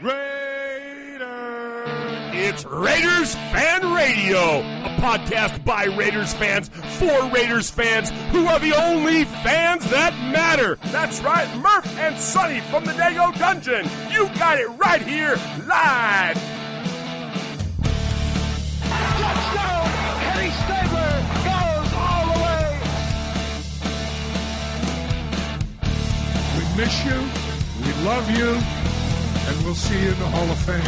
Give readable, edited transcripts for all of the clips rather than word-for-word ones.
Raider! It's Raiders Fan Radio, a podcast by Raiders fans for Raiders fans who are the only fans that matter. That's right, Murf and Sonny from the Dago Dungeon. You got it right here, live. Touchdown! Kenny Stabler goes all the way. We miss you, we love you, and we'll see you in the Hall of Fame.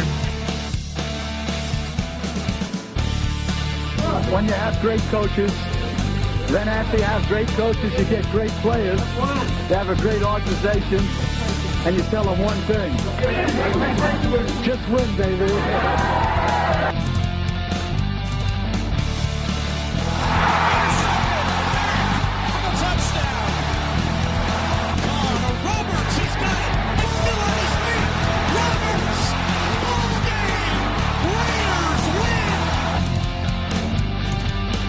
When you have great coaches, then after you have great coaches, you get great players. You have a great organization, and you tell them one thing. Just win, baby.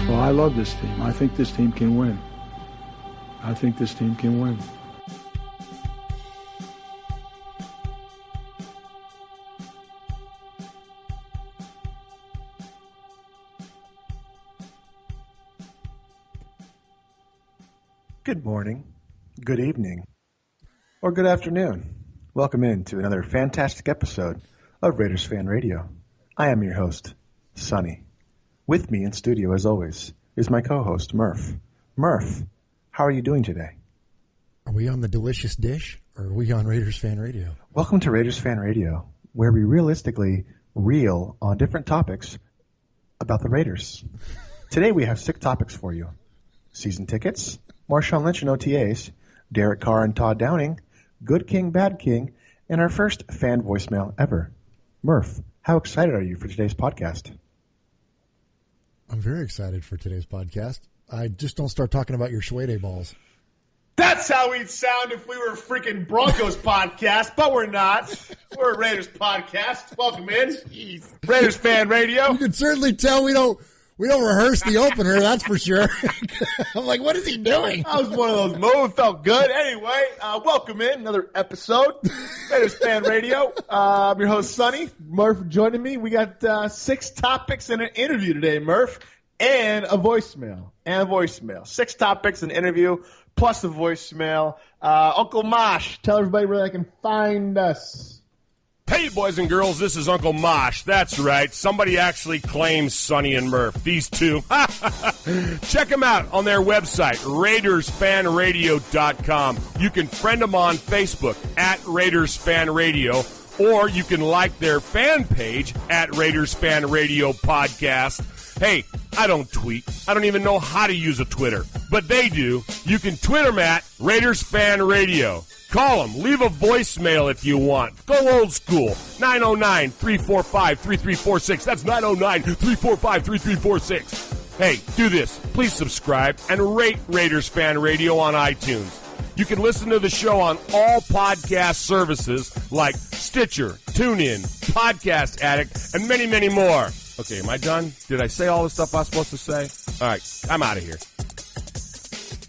Well, I love this team. I think this team can win. Good morning, good evening, or good afternoon. Welcome in to another fantastic episode of Raiders Fan Radio. I am your host, Sonny. With me in studio, as always, is my co-host, Murf. Murf, how are you doing today? Are we on the delicious dish, or are we on Raiders Fan Radio? Welcome to Raiders Fan Radio, where we realistically reel on different topics about the Raiders. Today we have 6 topics for you. Season tickets, Marshawn Lynch and OTAs, Derek Carr and Todd Downing, Good King, Bad King, and our first fan voicemail ever. Murf, how excited are you for today's podcast? I'm very excited for today's podcast. I just don't start talking about your Schwede balls. That's how we'd sound if we were a freaking Broncos podcast, but we're not. We're a Raiders podcast. Welcome in. Jeez. Raiders Fan Radio. You can certainly tell we don't rehearse the opener, that's for sure. I'm like, what is he doing? That was one of those moves. Felt good. Anyway, welcome in. Another episode. Raiders Fan Radio. I'm your host, Sonny. Murf joining me. We got 6 topics in an interview today, Murf, and a voicemail. 6 topics, an interview, plus a voicemail. Uncle Mosh, tell everybody where they can find us. Hey, boys and girls, this is Uncle Mosh. That's right. Somebody actually claims Sonny and Murf. These two. Check them out on their website, RaidersFanRadio.com. You can friend them on Facebook at Raiders Fan Radio, or you can like their fan page at Raiders Fan Radio Podcast. Hey, I don't tweet. I don't even know how to use a Twitter, but they do. You can tweet them at Raiders Fan Radio. Call them. Leave a voicemail if you want. Go old school. 909-345-3346. That's 909-345-3346. Hey, do this. Please subscribe and rate Raiders Fan Radio on iTunes. You can listen to the show on all podcast services like Stitcher, TuneIn, Podcast Addict, and many, many more. Okay, am I done? Did I say all the stuff I was supposed to say? All right, I'm out of here.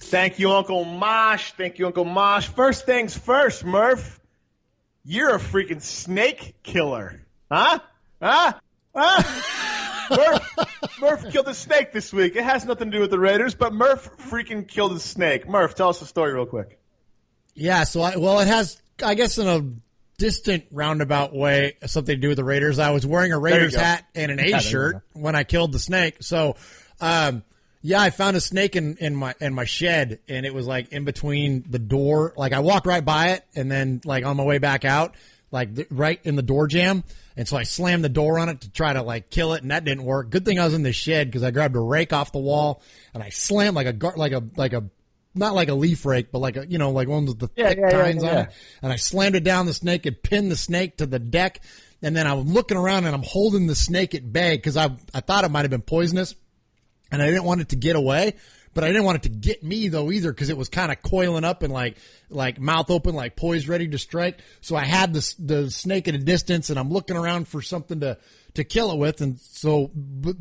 Thank you, Uncle Mosh. First things first, Murf. You're a freaking snake killer. Huh? Murf killed a snake this week. It has nothing to do with the Raiders, but Murf freaking killed a snake. Murf, tell us the story real quick. Yeah, it has, I guess, in a distant roundabout way, something to do with the Raiders. I was wearing a Raiders hat and an A shirt when I killed the snake. So, yeah, I found a snake in my shed, and it was like in between the door. Like I walked right by it, and then like on my way back out, like right in the door jamb. And so I slammed the door on it to try to like kill it, and that didn't work. Good thing I was in the shed because I grabbed a rake off the wall and I slammed like a not like a leaf rake, but like like one with the thick tines on it. And I slammed it down the snake and pinned the snake to the deck. And then I was looking around and I'm holding the snake at bay because I thought it might have been poisonous. And I didn't want it to get away, but I didn't want it to get me though either because it was kind of coiling up and like mouth open, like poised, ready to strike. So I had the snake at a distance, and I'm looking around for something to kill it with. And so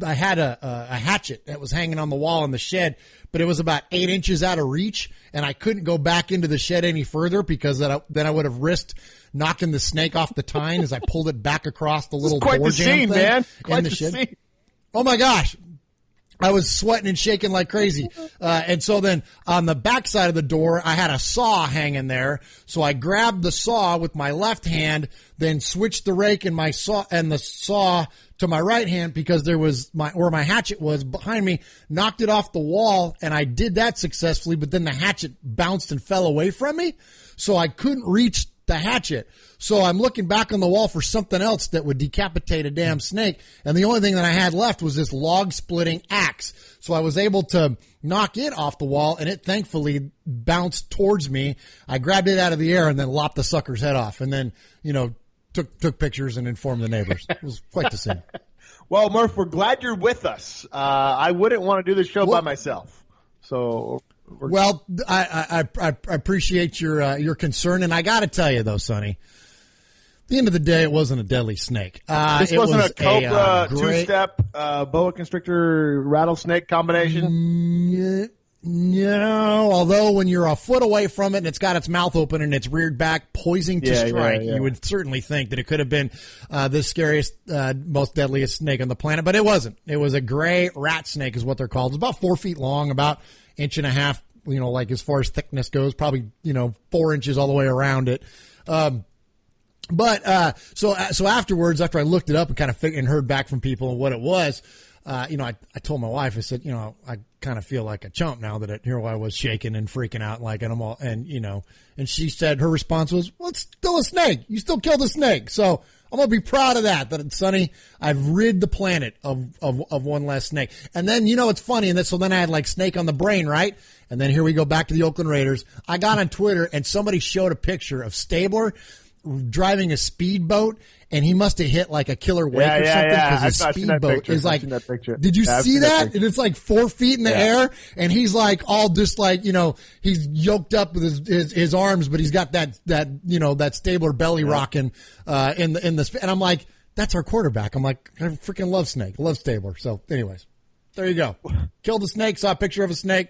I had a hatchet that was hanging on the wall in the shed, but it was about 8 inches out of reach, and I couldn't go back into the shed any further because then I would have risked knocking the snake off the tine as I pulled it back across the little quite door the jam scene, thing man. in Quite the the shed. scene. Oh my gosh. I was sweating and shaking like crazy. And so then on the back side of the door, I had a saw hanging there. So I grabbed the saw with my left hand, then switched the rake and the saw to my right hand because there was where my hatchet was behind me, knocked it off the wall, and I did that successfully, but then the hatchet bounced and fell away from me. So I couldn't reach the hatchet. So I'm looking back on the wall for something else that would decapitate a damn snake. And the only thing that I had left was this log splitting axe. So I was able to knock it off the wall, and it thankfully bounced towards me. I grabbed it out of the air and then lopped the sucker's head off, and then, took pictures and informed the neighbors. It was quite the scene. Well, Murph, we're glad you're with us. I wouldn't want to do this show by myself. So, well, I appreciate your concern, and I got to tell you though, Sonny, at the end of the day, it wasn't a deadly snake. This wasn't a cobra, two-step, boa constrictor, rattlesnake combination? No, although when you're a foot away from it and it's got its mouth open and it's reared back, poising to strike, you would certainly think that it could have been the scariest, most deadliest snake on the planet, but it wasn't. It was a gray rat snake is what they're called. It's about 4 feet long, about 1.5 inches, like as far as thickness goes, probably, 4 inches all the way around it. So afterwards, after I looked it up and kind of and heard back from people and what it was, I told my wife, I said, I kind of feel like a chump now that here I was shaking and freaking out like animal. And, and she said, her response was, well, it's still a snake. You still killed a snake. So I'm going to be proud of that, Sonny, I've rid the planet of one less snake. And then, it's funny. And so then I had like snake on the brain, right? And then here we go back to the Oakland Raiders. I got on Twitter and somebody showed a picture of Stabler driving a speedboat, and he must have hit like a killer wake or something because his speedboat is like. Did you see that? And it's like 4 feet in the air, and he's like all just like he's yoked up with his arms, but he's got that Stabler belly rocking in the and I'm like, that's our quarterback. I'm like, I freaking love Snake, love Stabler. So, anyways, there you go. Killed a snake, saw a picture of a snake,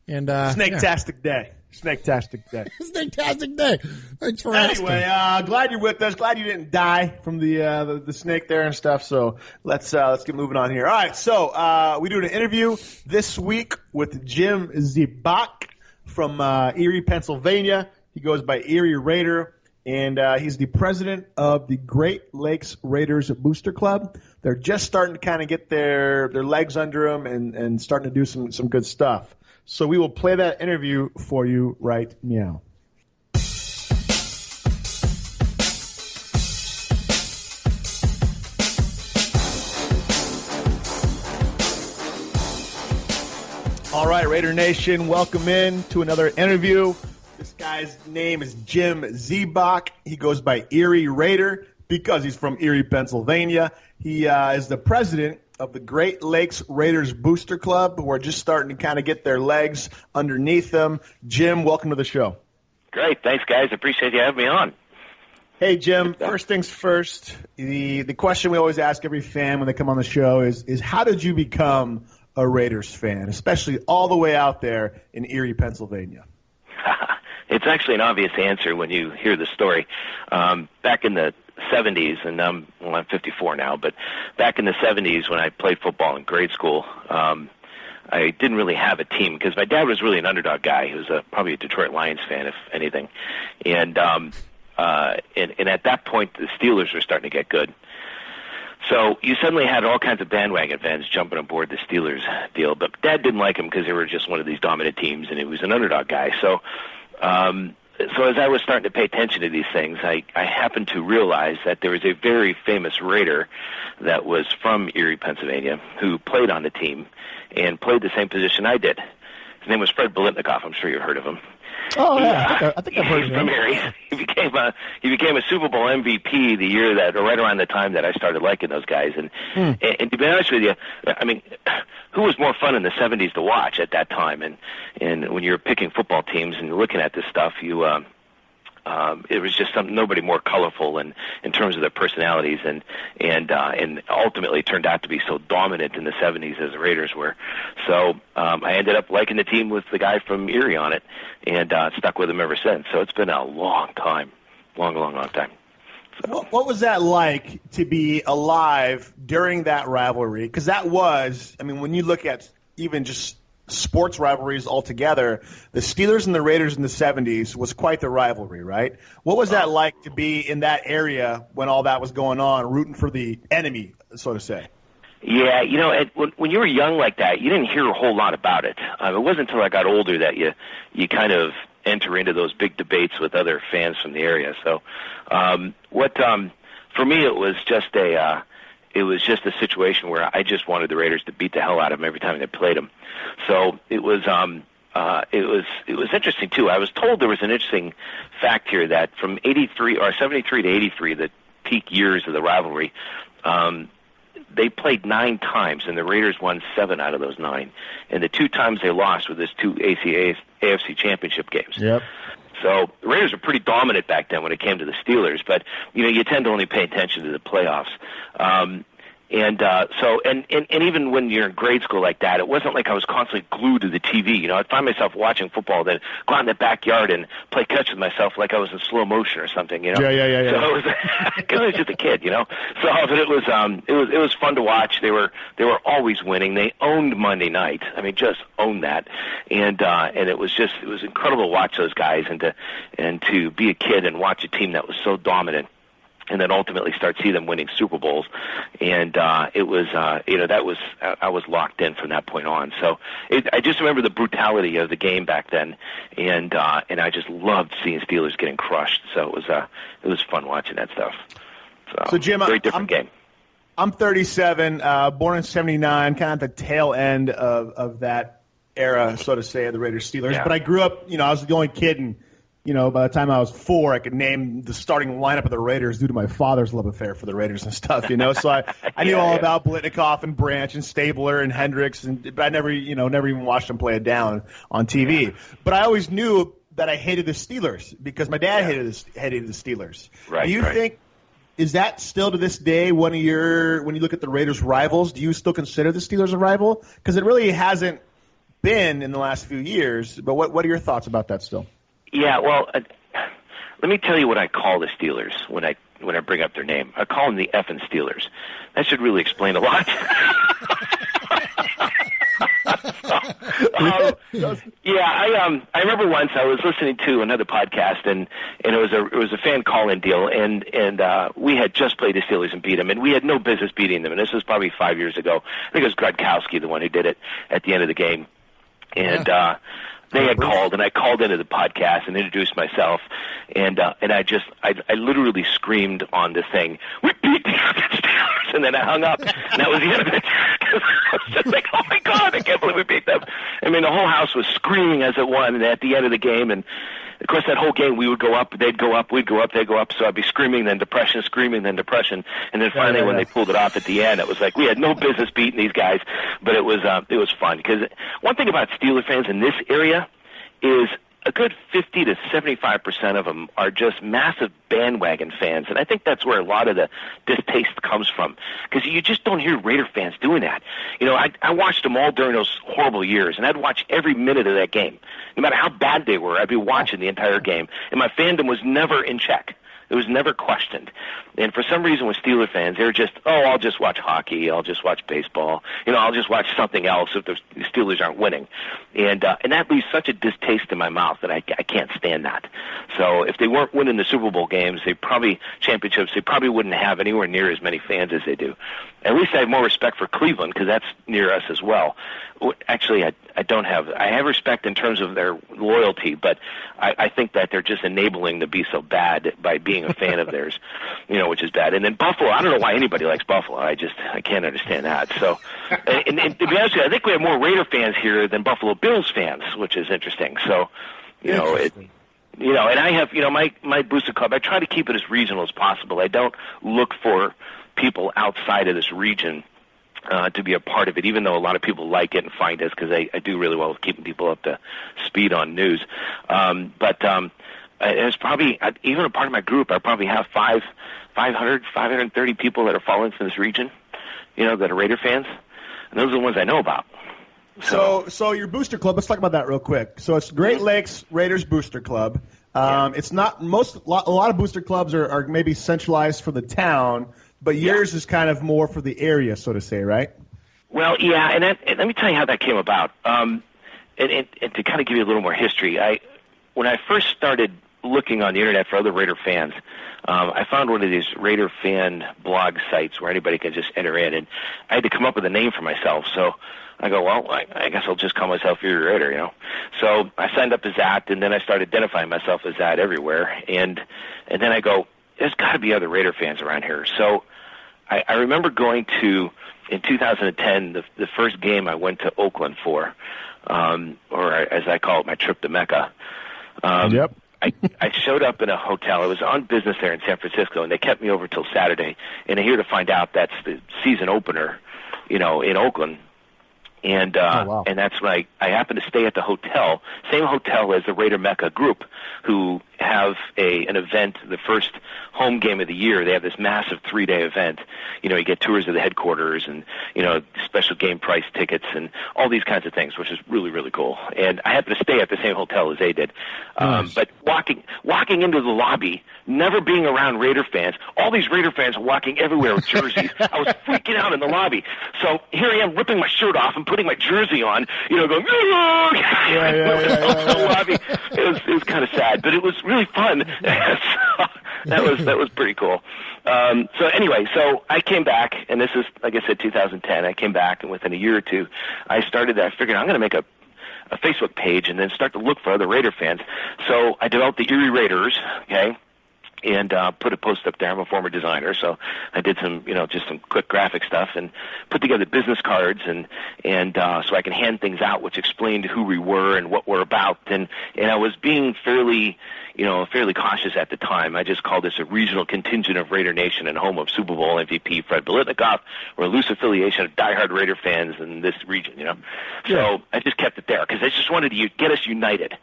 and Snake-tastic day. Snake-tastic day. Snake-tastic day. Thanks for asking. Anyway, glad you're with us. Glad you didn't die from the snake there and stuff. So let's get moving on here. All right. So we doing an interview this week with Jim Zbach from Erie, Pennsylvania. He goes by Erie Raider, and he's the president of the Great Lakes Raiders Booster Club. They're just starting to kind of get their legs under them and starting to do some good stuff. So we will play that interview for you right now. All right, Raider Nation, welcome in to another interview. This guy's name is Jim Zbach. He goes by Erie Raider because he's from Erie, Pennsylvania. He is the president of the Great Lakes Raiders Booster Club, who are just starting to kind of get their legs underneath them. Jim, welcome to the show. Great. Thanks, guys. Appreciate you having me on. Hey, Jim, first things first, the question we always ask every fan when they come on the show is how did you become a Raiders fan, especially all the way out there in Erie, Pennsylvania? It's actually an obvious answer when you hear the story. Back in the 70s, and I'm 54 now, but back in the 70s when I played football in grade school, I didn't really have a team because my dad was really an underdog guy. He was probably a Detroit Lions fan, if anything. And at that point, the Steelers were starting to get good. So you suddenly had all kinds of bandwagon fans jumping aboard the Steelers deal, but Dad didn't like them because they were just one of these dominant teams, and he was an underdog guy. So as I was starting to pay attention to these things, I happened to realize that there was a very famous Raider that was from Erie, Pennsylvania, who played on the team and played the same position I did. His name was Fred Biletnikoff. I'm sure you've heard of him. Oh, yeah. I think I've heard of him. He became a Super Bowl MVP the year that, or right around the time that I started liking those guys. And to be honest with you, I mean, who was more fun in the 70s to watch at that time? And when you're picking football teams and you're looking at this stuff, it was just nobody more colorful in terms of their personalities and ultimately turned out to be so dominant in the 70s as the Raiders were. So I ended up liking the team with the guy from Erie on it and stuck with him ever since. So it's been a long time. long time. So. What was that like to be alive during that rivalry? Because that was, I mean, when you look at even just sports rivalries altogether, the Steelers and the Raiders in the 70s was quite the rivalry, right? What was that like to be in that area when all that was going on, rooting for the enemy, so to say? Yeah, you know, when you were young like that, you didn't hear a whole lot about it. It wasn't until I got older that you kind of enter into those big debates with other fans from the area. So, for me, it was just a situation where I just wanted the Raiders to beat the hell out of them every time they played them. So it was interesting too. I was told there was an interesting fact here that from 73 to 83, the peak years of the rivalry, they played 9 times, and the Raiders won 7 out of those 9. And the 2 times they lost were those 2 AFC championship games. Yep. So the Raiders were pretty dominant back then when it came to the Steelers, but you tend to only pay attention to the playoffs. And even when you're in grade school like that, it wasn't like I was constantly glued to the TV. I'd find myself watching football, then go out in the backyard and play catch with myself like I was in slow motion or something. Yeah. So it was, cause I was just a kid, So, but it was fun to watch. They were always winning. They owned Monday night. I mean, just owned that. And it was incredible to watch those guys and to be a kid and watch a team that was so dominant. And then ultimately start see them winning Super Bowls, and I was locked in from that point on. So I just remember the brutality of the game back then, and I just loved seeing Steelers getting crushed. So it was fun watching that stuff. So Jim, very different game. I'm 37, born in '79, kind of at the tail end of that era, so to say, of the Raiders Steelers. Yeah. But I grew up, I was the only kid and. By the time I was 4, I could name the starting lineup of the Raiders due to my father's love affair for the Raiders and stuff, So I knew all about Blitnikoff and Branch and Stabler and Hendricks, but I never even watched them play it down on TV. Yeah. But I always knew that I hated the Steelers because my dad hated the Steelers. Right. Do you think, is that still to this day when you look at the Raiders rivals, do you still consider the Steelers a rival? Because it really hasn't been in the last few years, but what are your thoughts about that still? Yeah, well, let me tell you what I call the Steelers when I bring up their name. I call them the effing Steelers. That should really explain a lot. I remember once I was listening to another podcast and it was a fan call-in deal and we had just played the Steelers and beat them and we had no business beating them, and this was probably 5 years ago. I think it was Grodkowski, the one who did it at the end of the game, and. They had called, and I called into the podcast and introduced myself, and I literally screamed on this thing, "We beat the Steelers!" And then I hung up, and that was the end of it. I was just like, "Oh my God, I can't believe we beat them!" I mean, the whole house was screaming as it won, and at the end of the game, and of course, that whole game we would go up, they'd go up, we'd go up, they'd go up. So I'd be screaming, then depression, screaming, then depression, and then finally when they pulled it off at the end, it was like we had no business beating these guys, but it was fun because one thing about Steeler fans in this area is a good 50 to 75% of them are just massive bandwagon fans, and I think that's where a lot of the distaste comes from, because you just don't hear Raider fans doing that. I watched them all during those horrible years, and I'd watch every minute of that game. No matter how bad they were, I'd be watching the entire game, and my fandom was never in check. It was never questioned. And for some reason with Steeler fans, they're just, I'll just watch hockey, I'll just watch baseball, I'll just watch something else if the Steelers aren't winning. And that leaves such a distaste in my mouth that I can't stand that. So if they weren't winning the Super Bowl games, they probably wouldn't have anywhere near as many fans as they do. At least I have more respect for Cleveland because that's near us as well. Actually, I have respect in terms of their loyalty, but I think that they're just enabling to be so bad by being a fan of theirs, which is bad. And then Buffalo, I don't know why anybody likes Buffalo. I can't understand that. So, and to be honest with you, I think we have more Raider fans here than Buffalo Bills fans, which is interesting. So, and I have, my booster club, I try to keep it as regional as possible. I don't look for people outside of this region to be a part of it, even though a lot of people like it and find us, because I do really well with keeping people up to speed on news. But it's probably, even a part of my group, I probably have 530 people that are following from this region, that are Raider fans. And those are the ones I know about. So your booster club, let's talk about that real quick. So it's Great Lakes Raiders Booster Club. It's not a lot of booster clubs are maybe centralized for the town, but yours is kind of more for the area, so to say, right? Well, yeah, and let me tell you how that came about. And to kind of give you a little more history, when I first started looking on the internet for other Raider fans, I found one of these Raider fan blog sites where anybody can just enter in, and I had to come up with a name for myself. So I go, well, I guess I'll just call myself Erie Raider, you know. So I signed up as that, and then I started identifying myself as that everywhere. And then I go, there's got to be other Raider fans around here. So I remember going to, in 2010, the first game I went to Oakland for, or as I call it, my trip to Mecca. Yep. I showed up in a hotel. I was on business there in San Francisco, and they kept me over till Saturday. And I hear to find out that's the season opener, you know, in Oakland. And and that's when I happened to stay at the hotel, same hotel as the Raider Mecca group, who have an event, the first home game of the year. They have this massive 3-day event. You know, you get tours of the headquarters and, you know, special game price tickets and all these kinds of things, which is really, really cool. And I happened to stay at the same hotel as they did. Nice. But walking into the lobby, never being around Raider fans, all these Raider fans are walking everywhere with jerseys. I was freaking out in the lobby. So here I am ripping my shirt off and putting my jersey on, you know, going, the lobby. It was kind of sad, but it was really fun. So that was pretty cool. So anyway, so I came back, and this is, like I said, 2010. I came back, and within a year or two, I started that. I figured I'm going to make a Facebook page and then start to look for other Raider fans. So I developed the Erie Raiders, okay, and put a post up there. I'm a former designer, so I did some, you know, just some quick graphic stuff and put together business cards and so I can hand things out, which explained who we were and what we're about. And I was being fairly cautious at the time. I just called this a regional contingent of Raider Nation and home of Super Bowl MVP Fred Biletnikoff. We're a loose affiliation of diehard Raider fans in this region, you know. Yeah. So I just kept it there because I just wanted to get us united.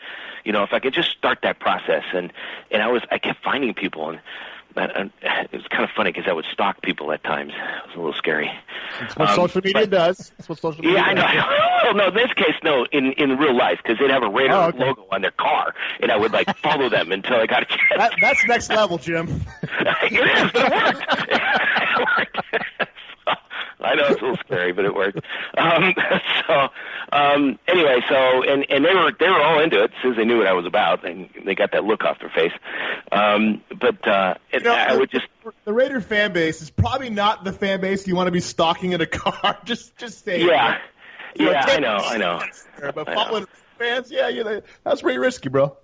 You know, if I could just start that process, and I kept finding people, and it was kind of funny because I would stalk people at times. It was a little scary. That's what social media does. That's what social media does. Yeah, I know. Well, no, in this case, no, in real life, because they'd have a Raider logo on their car, and I would, like, follow them until I got a chance. That's next level, Jim. It is, but it worked. It worked. I know it's a little scary, but it worked. Anyway, and they were all into it since they knew what I was about, and they got that look off their face. I would just the Raider fan base is probably not the fan base you want to be stalking in a car. just saying. Yeah, I know. But following fans, that's pretty risky, bro.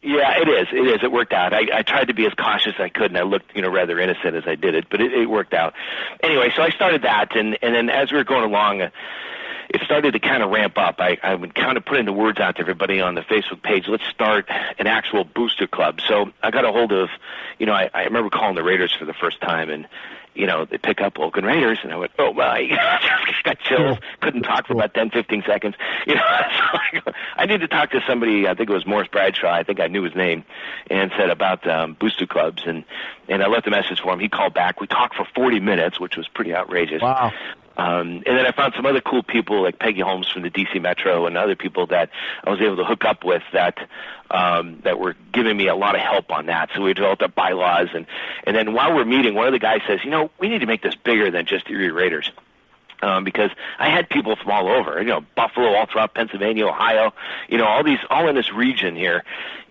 Yeah, it is. It worked out. I tried to be as cautious as I could, and I looked, you know, rather innocent as I did it, but it worked out. Anyway, so I started that, and then as we were going along, it started to kind of ramp up. I would kind of put into words out to everybody on the Facebook page, let's start an actual booster club. So I got a hold of, you know, I remember calling the Raiders for the first time, and, you know, they pick up Oakland Raiders, and I went, oh my, just got chills, couldn't talk for about 10, 15 seconds. You know, so I need to talk to somebody, I think it was Morris Bradshaw, I think I knew his name, and said about booster clubs, and I left a message for him. He called back. We talked for 40 minutes, which was pretty outrageous. Wow. And then I found some other cool people like Peggy Holmes from the DC Metro and other people that I was able to hook up with that were giving me a lot of help on that. So we developed our bylaws, and then while we're meeting, one of the guys says, you know, we need to make this bigger than just Erie Raiders. Because I had people from all over, you know, Buffalo, all throughout Pennsylvania, Ohio, you know, all in this region here,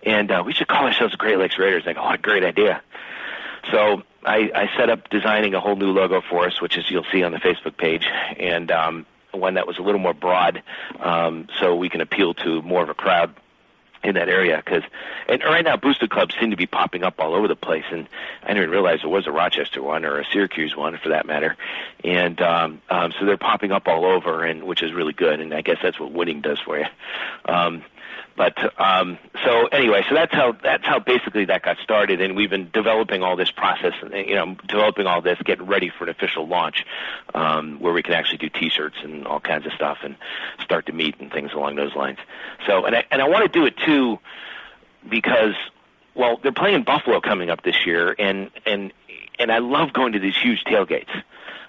and we should call ourselves the Great Lakes Raiders. I go, oh, great idea. So I set up designing a whole new logo for us, which is you'll see on the Facebook page, and one that was a little more broad, so we can appeal to more of a crowd in that area. And right now booster clubs seem to be popping up all over the place, and I didn't realize there was a Rochester one or a Syracuse one for that matter, and so they're popping up all over, and which is really good, and I guess that's what winning does for you. So anyway, so that's how basically that got started, and we've been developing all this process, you know, developing all this, getting ready for an official launch, where we can actually do T-shirts and all kinds of stuff, and start to meet and things along those lines. So, and I want to do it too, because, well, they're playing Buffalo coming up this year, and I love going to these huge tailgates.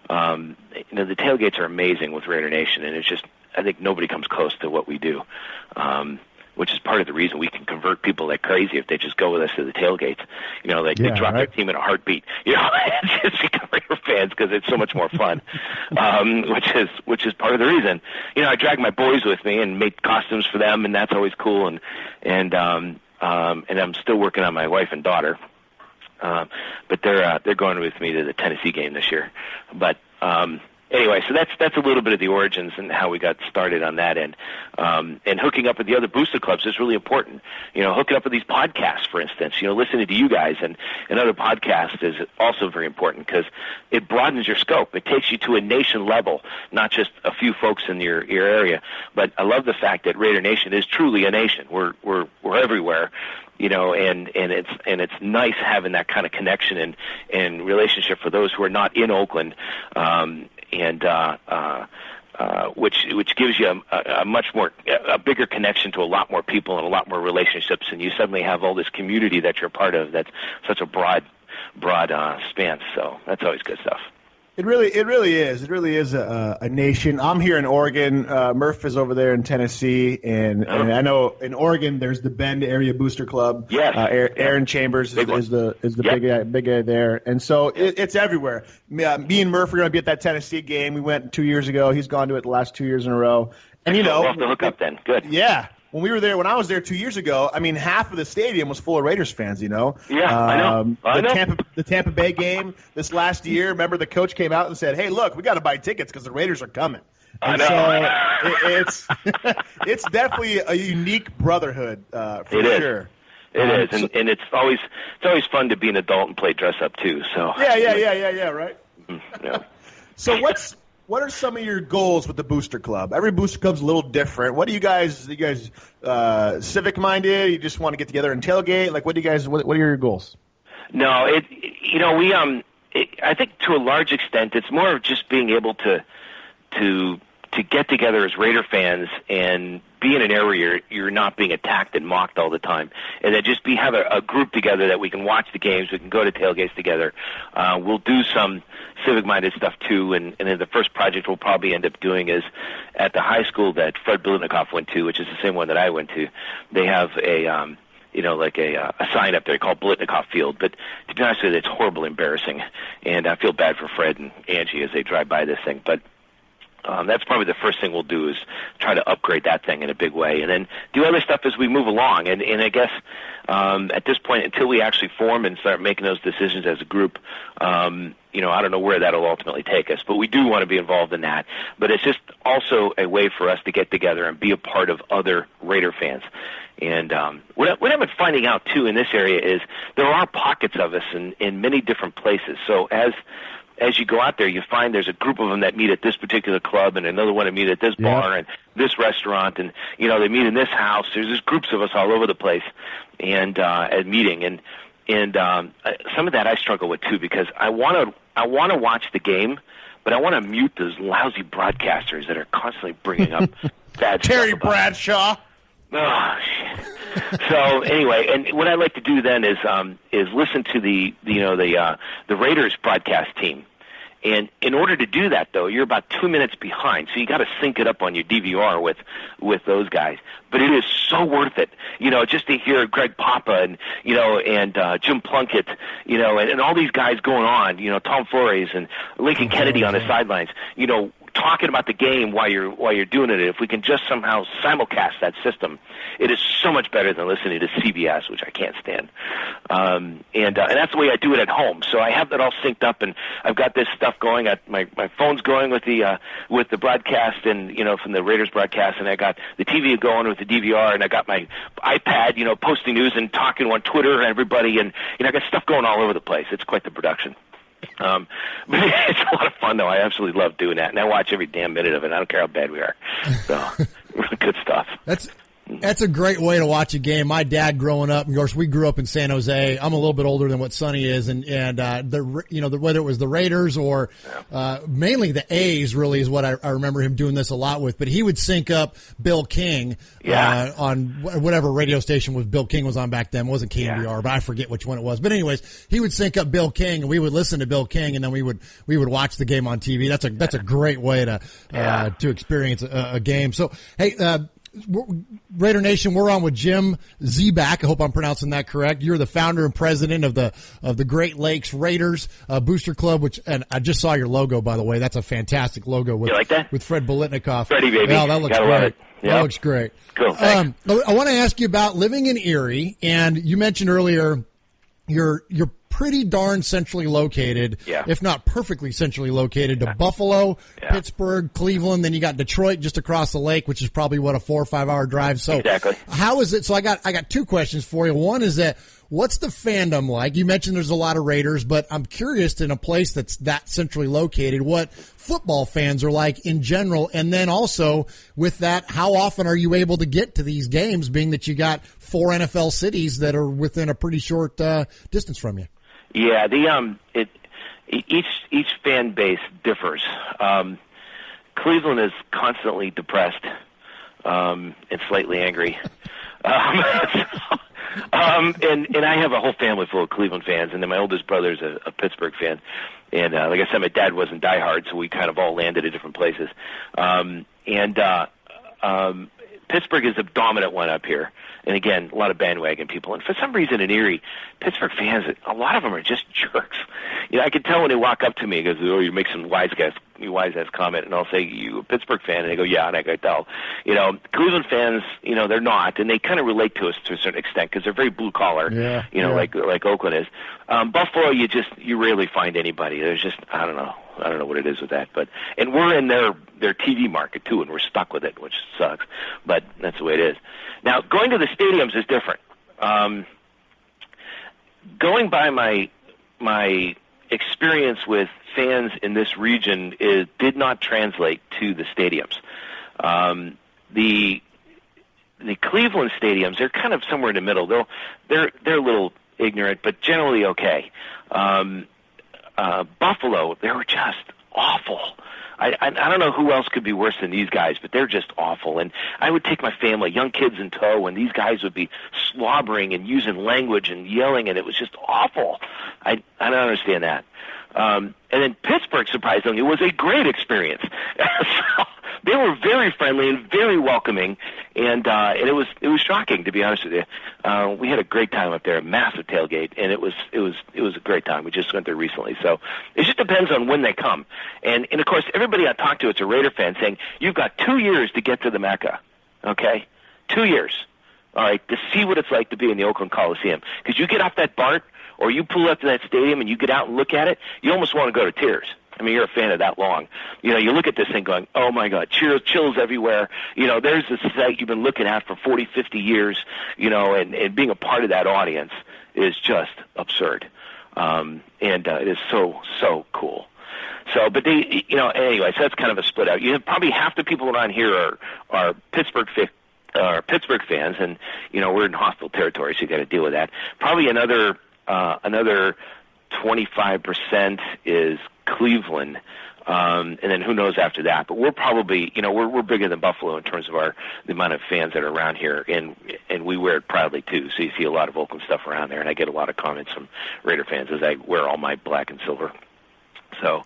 You know, the tailgates are amazing with Raider Nation, and it's just, I think nobody comes close to what we do. which is part of the reason we can convert people like crazy if they just go with us to the tailgates. You know, like they drop their team in a heartbeat. You know, it's just become Raider fans because it's so much more fun, which is part of the reason. You know, I drag my boys with me and make costumes for them, and that's always cool. And I'm still working on my wife and daughter. But they're going with me to the Tennessee game this year. But anyway, so that's a little bit of the origins and how we got started on that end. And hooking up with the other booster clubs is really important. You know, hooking up with these podcasts, for instance. You know, listening to you guys and other podcasts is also very important because it broadens your scope. It takes you to a nation level, not just a few folks in your area. But I love the fact that Raider Nation is truly a nation. We're everywhere. You know, and it's nice having that kind of connection and relationship for those who are not in Oakland, which gives you a much more a bigger connection to a lot more people and a lot more relationships, and you suddenly have all this community that you're part of. That's such a broad span. So that's always good stuff. It really is. It really is a nation. I'm here in Oregon. Murf is over there in Tennessee, and I know in Oregon there's the Bend Area Booster Club. Yes. Aaron Chambers is the big guy there, and so it's everywhere. Me and Murf are going to be at that Tennessee game. We went 2 years ago. He's gone to it the last 2 years in a row, and you know, we'll have to hook up then. Good. Yeah. When I was there 2 years ago, I mean, half of the stadium was full of Raiders fans, you know? Yeah, I know. The Tampa Bay game this last year, remember the coach came out and said, hey, look, we got to buy tickets because the Raiders are coming. And so it's definitely a unique brotherhood for sure. It is, and it's always fun to be an adult and play dress up too. So yeah, right. Yeah. So what are some of your goals with the Booster Club? Every Booster Club's a little different. What do you guys civic minded? You just want to get together and tailgate? Like, what are your goals? No, I think to a large extent it's more of just being able to get together as Raider fans and be in an area where you're not being attacked and mocked all the time, and then just have a group together that we can watch the games, we can go to tailgates together. We'll do some civic-minded stuff too, and then the first project we'll probably end up doing is at the high school that Fred Biletnikoff went to, which is the same one that I went to. They have a sign up there called Biletnikoff Field, but to be honest with you, it's horribly embarrassing, and I feel bad for Fred and Angie as they drive by this thing, but that's probably the first thing we'll do is try to upgrade that thing in a big way, and then do other stuff as we move along. And I guess at this point, until we actually form and start making those decisions as a group, I don't know where that'll ultimately take us. But we do want to be involved in that. But it's just also a way for us to get together and be a part of other Raider fans. And what I've been finding out too in this area is there are pockets of us in many different places. So as you go out there, you find there's a group of them that meet at this particular club and another one that meet at this bar and this restaurant, and they meet in this house. There's just groups of us all over the place, and at meeting, and some of that I struggle with too, because I want to watch the game, but I want to mute those lousy broadcasters that are constantly bringing up bad Terry stuff Bradshaw. Oh, shit. So anyway, and what I like to do then is listen to the Raiders broadcast team. And in order to do that, though, you're about 2 minutes behind, so you got to sync it up on your DVR with those guys. But it is so worth it, just to hear Greg Papa and Jim Plunkett, and all these guys going on, Tom Flores and Lincoln Kennedy on the sidelines, talking about the game while you're doing it. If we can just somehow simulcast that system, it is so much better than listening to CBS, which I can't stand. And that's the way I do it at home. So I have that all synced up, and I've got this stuff going. My phone's going with the broadcast, and from the Raiders broadcast, and I got the TV going with the DVR, and I got my iPad, posting news and talking on Twitter and everybody, and I got stuff going all over the place. It's quite the production. But it's a lot of fun, though. I absolutely love doing that, and I watch every damn minute of it. I don't care how bad we are. So, good stuff. That's a great way to watch a game. My dad growing up, of course, we grew up in San Jose. I'm a little bit older than what Sonny is, and whether it was the Raiders or mainly the A's, really is what I remember him doing this a lot with. But he would sync up Bill King on whatever radio station was Bill King was on back then. It wasn't KNBR, but I forget which one it was. But anyways, he would sync up Bill King, and we would listen to Bill King, and then we would watch the game on TV. That's a great way to experience a game. So hey. Raider Nation, we're on with Jim Zbach. I hope I'm pronouncing that correct. You're the founder and president of the Great Lakes Raiders Booster Club, and I just saw your logo, by the way. That's a fantastic logo with, you like that? With Fred Bolitnikoff. Freddie, baby. Yeah, that looks Gotta great. love it. Yep. That looks great. Cool. Thanks. I want to ask you about living in Erie, and you mentioned earlier you're pretty darn centrally located, if not perfectly centrally located, to Buffalo, Pittsburgh, Cleveland. Then you got Detroit just across the lake, which is probably, what, a 4 or 5 hour drive. So exactly. How is it? So I got two questions for you. One is that, what's the fandom like? You mentioned there's a lot of Raiders, but I'm curious, in a place that's that centrally located, what football fans are like in general. And then also with that, how often are you able to get to these games, being that you got 4 NFL cities that are within a pretty short distance from you? Yeah, each fan base differs. Cleveland is constantly depressed and slightly angry. And I have a whole family full of Cleveland fans, and then my oldest brother's a Pittsburgh fan. And like I said, my dad wasn't diehard, so we kind of all landed at different places. Pittsburgh is the dominant one up here. And again, a lot of bandwagon people. And for some reason in Erie, Pittsburgh fans, a lot of them are just jerks. You know, I can tell when they walk up to me, because, oh, you make some wise ass comment, and I'll say, you a Pittsburgh fan? And they go, yeah, and I can tell. You know, Cleveland fans, you know, they're not, and they kind of relate to us to a certain extent, because they're very blue collar, like Oakland is. Buffalo, you rarely find anybody. There's just, I don't know what it is with that, and we're in their TV market too, and we're stuck with it, which sucks, but that's the way it is. Now, going to the stadiums is different. Going by my experience with fans in this region did not translate to the stadiums. The Cleveland stadiums, they're kind of somewhere in the middle. They're a little ignorant, but generally okay. Buffalo, they were just awful. I don't know who else could be worse than these guys, but they're just awful. And I would take my family, young kids in tow, and these guys would be slobbering and using language and yelling, and it was just awful. I don't understand that. And then Pittsburgh, surprisingly, was a great experience. So they were very friendly and very welcoming, and it was shocking, to be honest with you. We had a great time up there, a massive tailgate, and it was a great time. We just went there recently, so it just depends on when they come. And of course, everybody I talk to, it's a Raider fan saying, you've got 2 years to get to the Mecca, okay? 2 years, all right, to see what it's like to be in the Oakland Coliseum. Because you get off that BART, or you pull up to that stadium and you get out and look at it, you almost want to go to tears. I mean, you're a fan of that long. You know, you look at this thing going, oh, my God, chills everywhere. You know, there's this site you've been looking at for 40, 50 years, you know, and being a part of that audience is just absurd. It is so cool. So, but they, you know, anyway, so that's kind of a split out. You have probably half the people around here are Pittsburgh fans, and, you know, we're in hostile territory, so you got to deal with that. Probably another 25% is Cleveland, and then who knows after that. But we're probably, you know, we're bigger than Buffalo in terms of the amount of fans that are around here, and we wear it proudly too. So you see a lot of Oakland stuff around there, and I get a lot of comments from Raider fans as I wear all my black and silver. So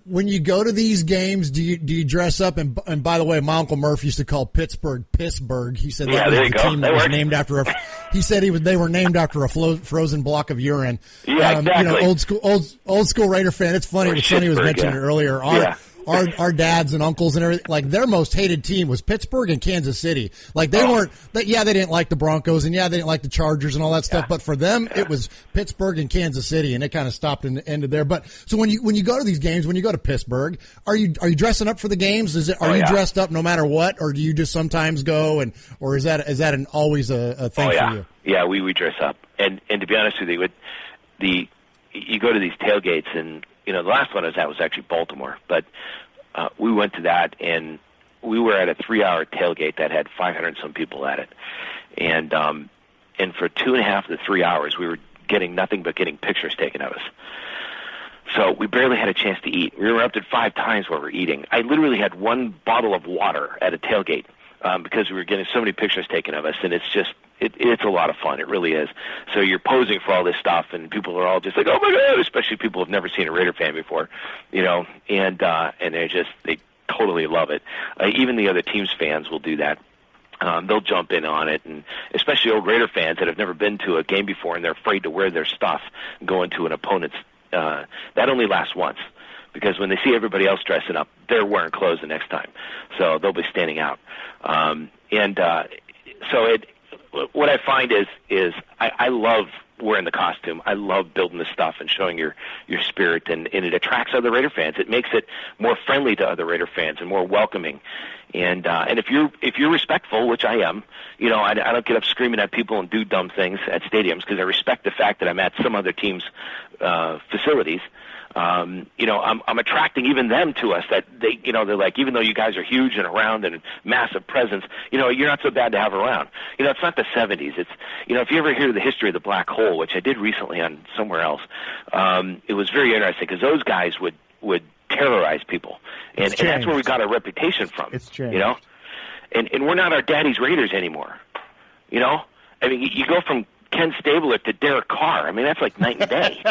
when you go to these games, do you dress up? And by the way, my Uncle Murf used to call Pittsburgh Pissburgh. He said that was the team that was named after he said they were named after a frozen block of urine. Yeah, exactly. You know, old school Raider fan. It's funny what Sonny was mentioning earlier. Our dads and uncles and everything, like, their most hated team was Pittsburgh and Kansas City. Like, they weren't, they didn't like the Broncos, and they didn't like the Chargers and all that stuff, but for them, it was Pittsburgh and Kansas City, and it kind of stopped and ended there. But, so when you go to these games, when you go to Pittsburgh, are you dressing up for the games? Are you dressed up no matter what, or do you just sometimes go, or is that always a thing for you? Yeah, we dress up. And to be honest with you, you go to these tailgates, and, you know, the last one I was at was actually Baltimore, but we went to that, and we were at a 3-hour tailgate that had 500-some people at it, and for 2.5 to 3 hours, we were getting nothing but getting pictures taken of us. So we barely had a chance to eat. We were interrupted 5 times while we were eating. I literally had 1 bottle of water at a tailgate because we were getting so many pictures taken of us, and it's just it's a lot of fun. It really is. So you're posing for all this stuff, and people are all just like, oh my God, especially people who have never seen a Raider fan before, you know, and they totally love it. Even the other team's fans will do that. They'll jump in on it, and especially old Raider fans that have never been to a game before and they're afraid to wear their stuff and go into an opponent's. That only lasts once, because when they see everybody else dressing up, they're wearing clothes the next time, so they'll be standing out. What I find is I love wearing the costume. I love building the stuff and showing your spirit, and it attracts other Raider fans. It makes it more friendly to other Raider fans and more welcoming. And if you're respectful, which I am, I don't get up screaming at people and do dumb things at stadiums, because I respect the fact that I'm at some other team's facilities. I'm attracting even them to us, that they're like, even though you guys are huge and around and massive presence, you're not so bad to have around. It's not the 70s. It's, if you ever hear the history of the Black Hole, which I did recently on somewhere else, it was very interesting, because those guys would terrorize people. And that's where we got our reputation from. It's changed. And we're not our daddy's Raiders anymore. I mean, you go from Ken Stabler to Derek Carr. I mean, that's like night and day.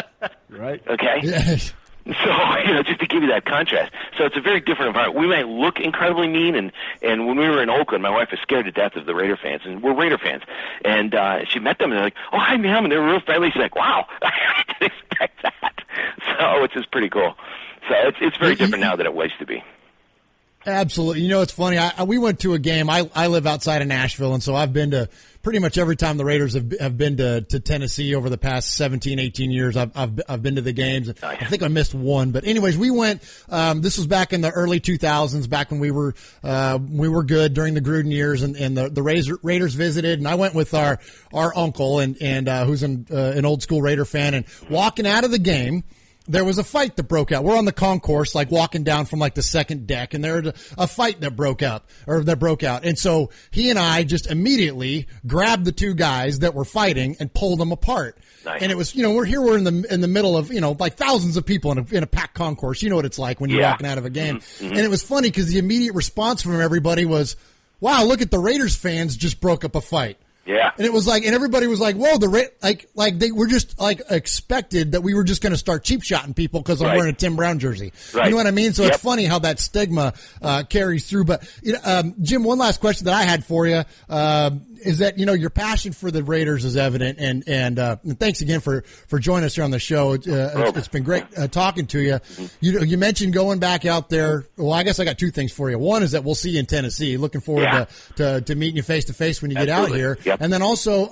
Right. Okay? Yes. So, just to give you that contrast. So it's a very different environment. We might look incredibly mean, and when we were in Oakland, my wife was scared to death of the Raider fans, and we're Raider fans. And she met them, and they're like, "Oh, hi, ma'am," and they were real friendly. She's like, "Wow, I didn't expect that." So, which is pretty cool. So it's very different now than it used to be. Absolutely. It's funny. We went to a game. I live outside of Nashville, and so I've been to pretty much every time the Raiders have been to Tennessee over the past 17, 18 years. I've been to the games. Nice. I think I missed one, but anyways, we went. This was back in the early 2000s, back when we were good during the Gruden years, and the Raiders visited, and I went with our uncle and who's an old school Raider fan, and walking out of the game, there was a fight that broke out. We're on the concourse, like walking down from like the second deck, and there was a fight that broke out. And so he and I just immediately grabbed the two guys that were fighting and pulled them apart. Nice. And it was, we're in the middle of, like thousands of people in a packed concourse. You know what it's like when you're walking out of a game. Mm-hmm. And it was funny because the immediate response from everybody was, "Wow, look at the Raiders fans just broke up a fight." Yeah. And it was like, and everybody was like, "Whoa, like they were just like expected that we were just going to start cheap shotting people because I'm wearing a Tim Brown jersey." Right. You know what I mean? So It's funny how that stigma carries through. But Jim, one last question that I had for you is that your passion for the Raiders is evident, and thanks again for joining us here on the show. It's been great talking to you. You mentioned going back out there. Well, I guess I got two things for you. One is that we'll see you in Tennessee. Looking forward to meeting you face to face when you get out here. Yep. And then also,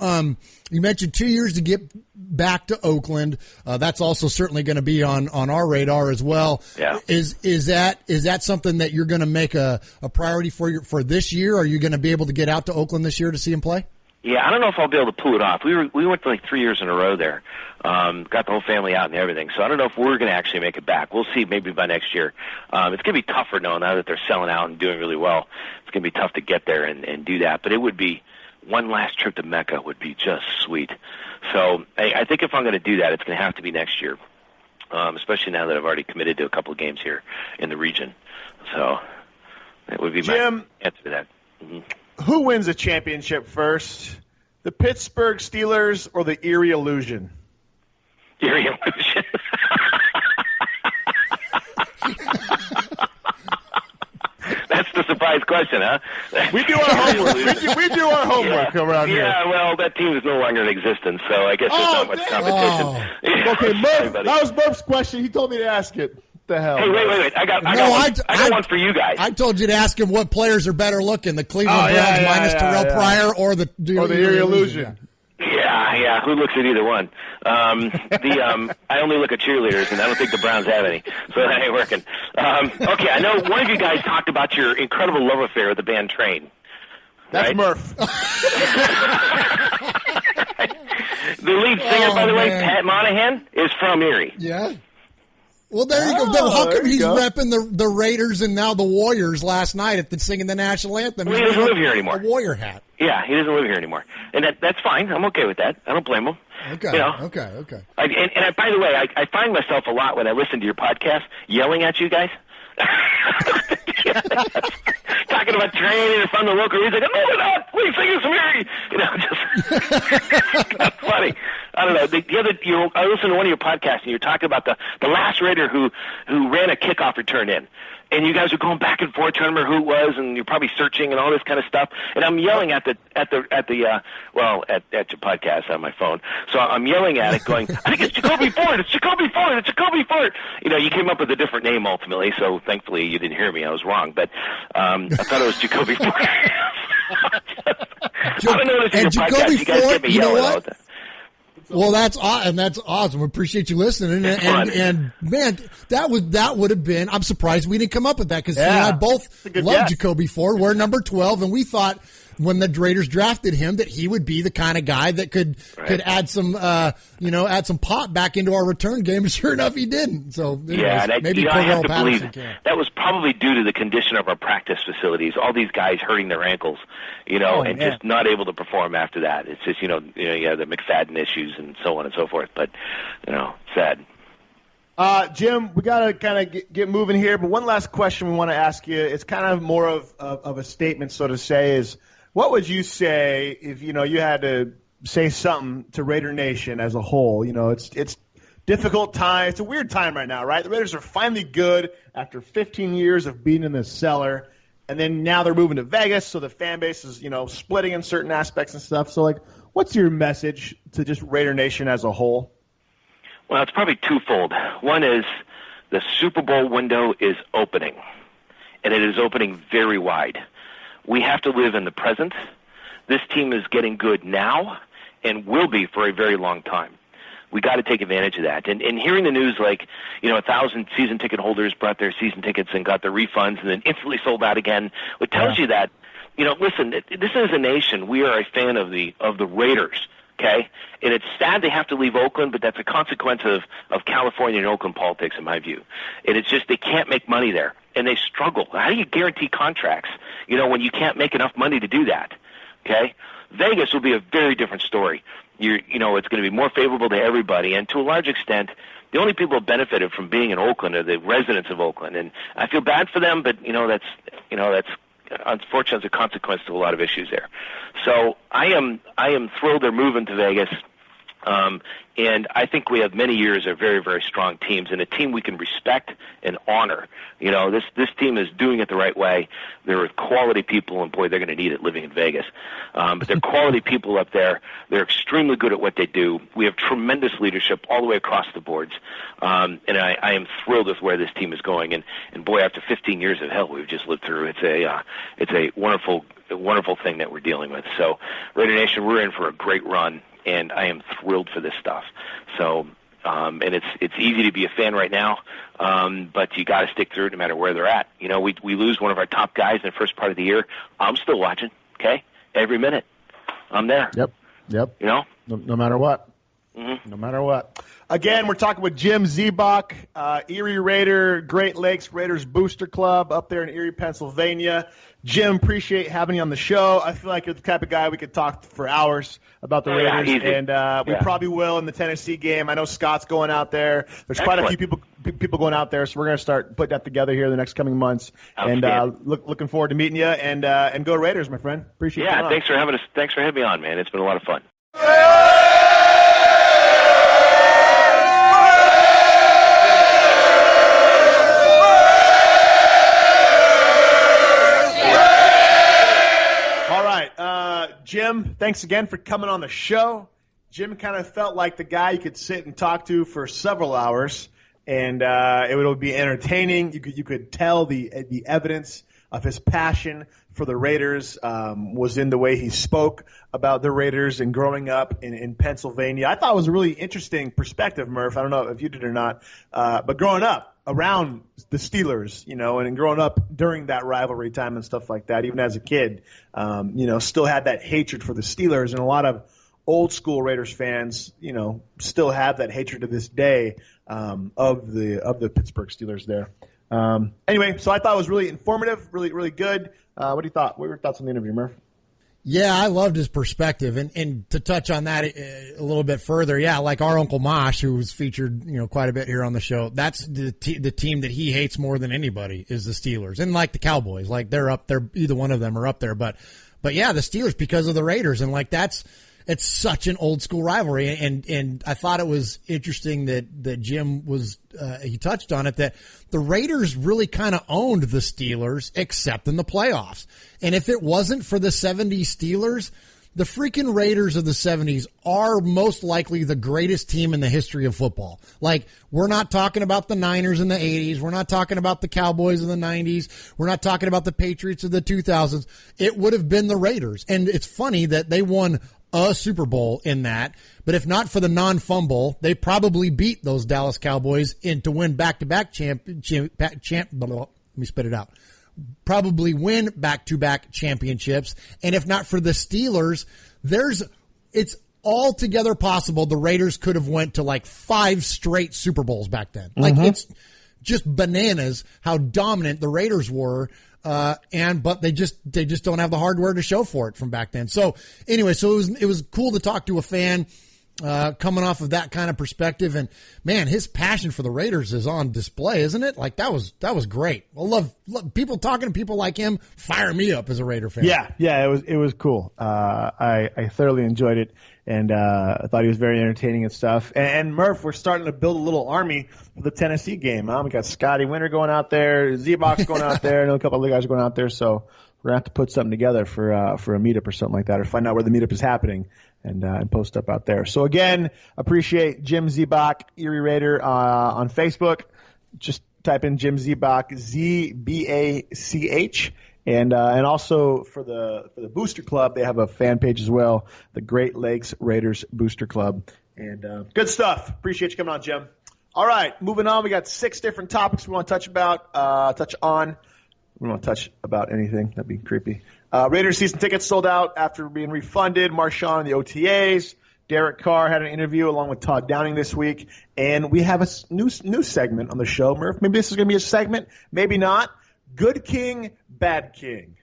you mentioned 2 years to get back to Oakland. That's also certainly going to be on our radar as well. Yeah. Is that something that you're going to make a priority for this year? Are you going to be able to get out to Oakland this year to see him play? Yeah, I don't know if I'll be able to pull it off. We went to like 3 years in a row there. Got the whole family out and everything. So I don't know if we're going to actually make it back. We'll see maybe by next year. It's going to be tougher now that they're selling out and doing really well. It's going to be tough to get there and do that. But it would be one last trip to Mecca would be just sweet. So I think if I'm going to do that, it's going to have to be next year, especially now that I've already committed to a couple of games here in the region. So that would be my answer to that. Mm-hmm. Who wins a championship first, the Pittsburgh Steelers or the Erie Illusion? Erie Illusion. That's the surprise question, huh? We do our homework. we do our homework around here. Yeah, well, that team is no longer in existence, so I guess there's not much competition. Oh. Yeah, okay, Murf, that was Murf's question. He told me to ask it. What the hell? Hey, wait. I got one for you guys. I told you to ask him what players are better looking, the Cleveland Browns minus Terrell Pryor or the Erie Illusion. Yeah. Who looks at either one? I only look at cheerleaders, and I don't think the Browns have any, so that ain't working. Okay, I know one of you guys talked about your incredible love affair with the band Train. That's right? Murf. The lead singer, by the way, Pat Monahan, is from Erie. Yeah. Well, there you go. How come he's repping the Raiders and now the Warriors last night singing the national anthem? Well, he doesn't live here anymore. A Warrior hat. Yeah, he doesn't live here anymore, and that's fine. I'm okay with that. I don't blame him. Okay. Okay. And by the way, I find myself a lot when I listen to your podcast yelling at you guys. Talking about training from the local music. No, we're not. We sing some Erie. Just kind of funny. I don't know. I listened to one of your podcasts, and you're talking about the last Raider who ran a kickoff return in. And you guys are going back and forth trying to remember who it was, and you're probably searching and all this kind of stuff. And I'm yelling at your podcast on my phone. So I'm yelling at it, going, I think it's Jacoby Ford. It's Jacoby Ford. It's Jacoby Ford. You came up with a different name ultimately. So thankfully you didn't hear me. I was wrong, but I thought it was Jacoby Ford. I don't know if your podcast. You guys get me yelling all the time. Well, that's awesome. We appreciate you listening. And man, that would have been. I'm surprised we didn't come up with that because he and I both love Jacoby Ford. We're number 12, and we thought when the Raiders drafted him that he would be the kind of guy that could add some add some pop back into our return game. Sure enough, he didn't. So maybe I have to believe can. That was probably due to the condition of our practice facilities. All these guys hurting their ankles, just not able to perform after that. It's just you have the McFadden issues and so on and so forth. But sad. Jim, we got to kind of get moving here. But one last question we want to ask you. It's kind of more of a statement, so to say, is what would you say if you had to say something to Raider Nation as a whole? It's difficult time. It's a weird time right now, right? The Raiders are finally good after 15 years of being in the cellar, and then now they're moving to Vegas, so the fan base is splitting in certain aspects and stuff. So what's your message to just Raider Nation as a whole? Well, it's probably twofold. One is the Super Bowl window is opening, and it is opening very wide. We have to live in the present. This team is getting good now and will be for a very long time. We got to take advantage of that. And hearing the news 1,000 season ticket holders brought their season tickets and got their refunds and then instantly sold out again, it tells you that, listen, this is a nation. We are a fan of the Raiders. Okay, and it's sad they have to leave Oakland, but that's a consequence of California and Oakland politics, in my view. And it's just they can't make money there, and they struggle. How do you guarantee contracts, when you can't make enough money to do that? Okay, Vegas will be a very different story. It's going to be more favorable to everybody, and to a large extent, the only people who benefited from being in Oakland are the residents of Oakland. And I feel bad for them, but that's unfortunately a consequence to a lot of issues there. So I am thrilled they're moving to Vegas. And I think we have many years of very, very strong teams and a team we can respect and honor. This team is doing it the right way. There are quality people, and boy, they're going to need it living in Vegas. But they're quality people up there. They're extremely good at what they do. We have tremendous leadership all the way across the boards. And I am thrilled with where this team is going. And boy, after 15 years of hell we've just lived through, it's a wonderful thing that we're dealing with. So Raider Nation, we're in for a great run. And I am thrilled for this stuff. So, and it's easy to be a fan right now, but you got to stick through it no matter where they're at. We lose one of our top guys in the first part of the year. I'm still watching. Okay, every minute, I'm there. Yep. No matter what. Mm-hmm. No matter what. Again, we're talking with Jim Zbach, Erie Raider, Great Lakes Raiders Booster Club up there in Erie, Pennsylvania. Jim, appreciate having you on the show. I feel like you're the type of guy we could talk for hours about the Raiders, and we probably will in the Tennessee game. I know Scott's going out there. There's quite a few people going out there, so we're going to start putting that together here in the next coming months. And looking forward to meeting you. And go Raiders, my friend. Appreciate it. Yeah, thanks for having us. Thanks for having me on, man. It's been a lot of fun. Jim, thanks again for coming on the show. Jim kind of felt like the guy you could sit and talk to for several hours, and it would be entertaining. You could tell the evidence of his passion for the Raiders was in the way he spoke about the Raiders and growing up in Pennsylvania. I thought it was a really interesting perspective, Murph. I don't know if you did or not, but growing up around the Steelers, and growing up during that rivalry time and stuff like that, even as a kid, still had that hatred for the Steelers, and a lot of old school Raiders fans, still have that hatred to this day of the Pittsburgh Steelers there. Anyway, so I thought it was really informative, really, really good. What do you thought? What were your thoughts on the interview, Murph? Yeah, I loved his perspective, and to touch on that a little bit further, like our Uncle Mosh, who was featured, quite a bit here on the show. That's the team that he hates more than anybody is the Steelers, and like the Cowboys, they're up there. Either one of them are up there, but yeah, the Steelers because of the Raiders, and that's it's such an old school rivalry. And I thought it was interesting that Jim he touched on it, that the Raiders really kind of owned the Steelers except in the playoffs. And if it wasn't for the 70s Steelers, the freaking Raiders of the 70s are most likely the greatest team in the history of football. Like, we're not talking about the Niners in the 80s. We're not talking about the Cowboys in the 90s. We're not talking about the Patriots of the 2000s. It would have been the Raiders. And it's funny that they won a Super Bowl in that. But if not for the non-fumble, they probably beat those Dallas Cowboys to win back-to-back let me spit it out. Probably win back-to-back championships. And if not for the Steelers, it's altogether possible the Raiders could have went to like 5 straight Super Bowls back then. Like, it's just bananas how dominant the Raiders were. But they just don't have the hardware to show for it from back then. So anyway, it was cool to talk to a fan, coming off of that kind of perspective. And man, his passion for the Raiders is on display, isn't it? Like, that was great. I love people talking to people like him. Fire me up as a Raider fan. Yeah, it was cool. I thoroughly enjoyed it, and I thought he was very entertaining and stuff. And Murph, we're starting to build a little army for the Tennessee game. We got Scotty Winter going out there, Zbach going out there, and a couple other guys going out there. So we're gonna have to put something together for a meetup or something like that, or find out where the meetup is happening and post up out there. So again, appreciate Jim Zbach, Erie Raider, on Facebook. Just type in Jim Zbach, Zbach, and also for the Booster Club, they have a fan page as well, the Great Lakes Raiders Booster Club. And good stuff. Appreciate you coming on, Jim. All right, moving on. We got 6 different topics we want to touch on. We don't want to touch about anything. That'd be creepy. Raiders season tickets sold out after being refunded. Marshawn and the OTAs. Derek Carr had an interview along with Todd Downing this week. And we have a new segment on the show, Murph. Maybe this is going to be a segment. Maybe not. Good King, Bad King.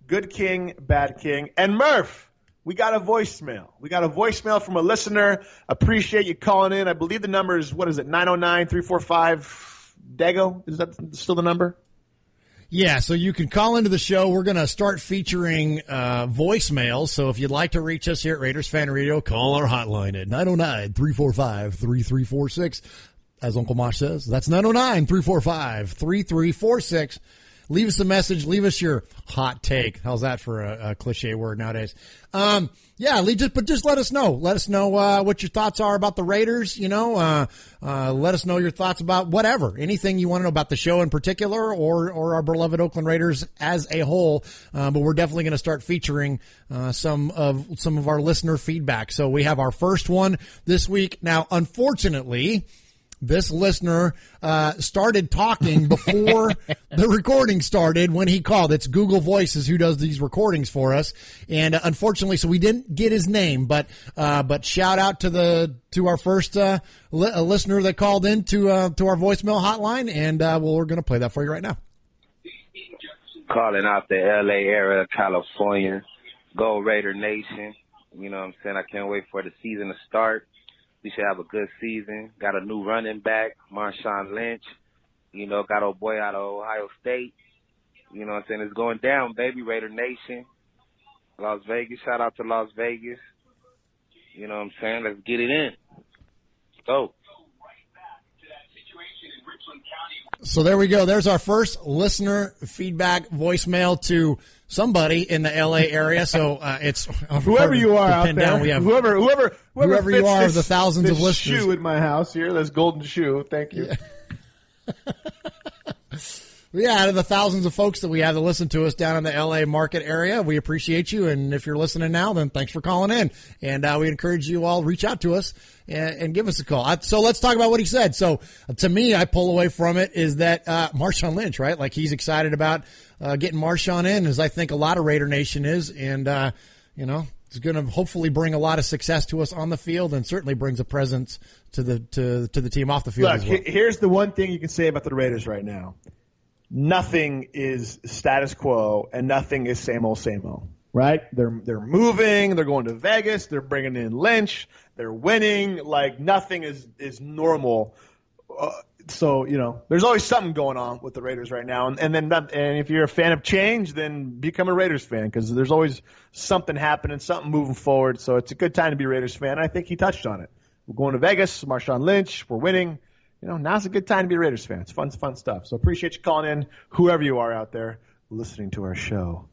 Good King, Bad King. And Murph, we got a voicemail. We got a voicemail from a listener. Appreciate you calling in. I believe the number is, 909-345-DEGO? Is that still the number? Yeah, so you can call into the show. We're going to start featuring voicemails. So if you'd like to reach us here at Raiders Fan Radio, call our hotline at 909-345-3346. As Uncle Mosh says, that's 909-345-3346. Leave us a message. Leave us your hot take. How's that for a cliche word nowadays? Just let us know. Let us know what your thoughts are about the Raiders. Let us know your thoughts about whatever, anything you want to know about the show in particular, or our beloved Oakland Raiders as a whole. But we're definitely going to start featuring some of our listener feedback. So we have our first one this week. Now, unfortunately, this listener started talking before the recording started when he called. It's Google Voices who does these recordings for us, and unfortunately, so we didn't get his name. But shout out to our first listener that called in to our voicemail hotline, and we're going to play that for you right now. Calling out the L.A. area, California, Go Raider Nation. You know what I'm saying? I can't wait for the season to start. We should have a good season. Got a new running back, Marshawn Lynch. Got old boy out of Ohio State. You know what I'm saying? It's going down, baby. Raider Nation. Las Vegas. Shout out to Las Vegas. You know what I'm saying? Let's get it in. Go. So there we go. There's our first listener feedback voicemail to somebody in the L.A. area. So it's whoever you are out there. We have whoever you are of the thousands of listeners. Shoe in my house here. This golden shoe. Thank you. Yeah, out of the thousands of folks that we have that listen to us down in the L.A. market area, we appreciate you. And if you're listening now, then thanks for calling in. And we encourage you all reach out to us and give us a call. So let's talk about what he said. So to me, I pull away from it is that Marshawn Lynch, right? Like, he's excited about getting Marshawn in, as I think a lot of Raider Nation is. And, it's going to hopefully bring a lot of success to us on the field, and certainly brings a presence to the team off the field as well. Here's the one thing you can say about the Raiders right now. Nothing is status quo, and nothing is same old, right? They're moving. They're going to Vegas. They're bringing in Lynch. They're winning. Like, nothing is normal. So, there's always something going on with the Raiders right now. And if you're a fan of change, then become a Raiders fan because there's always something happening, something moving forward. So it's a good time to be a Raiders fan. I think he touched on it. We're going to Vegas, Marshawn Lynch, we're winning. Now's a good time to be a Raiders fan. It's fun stuff. So appreciate you calling in, whoever you are out there, listening to our show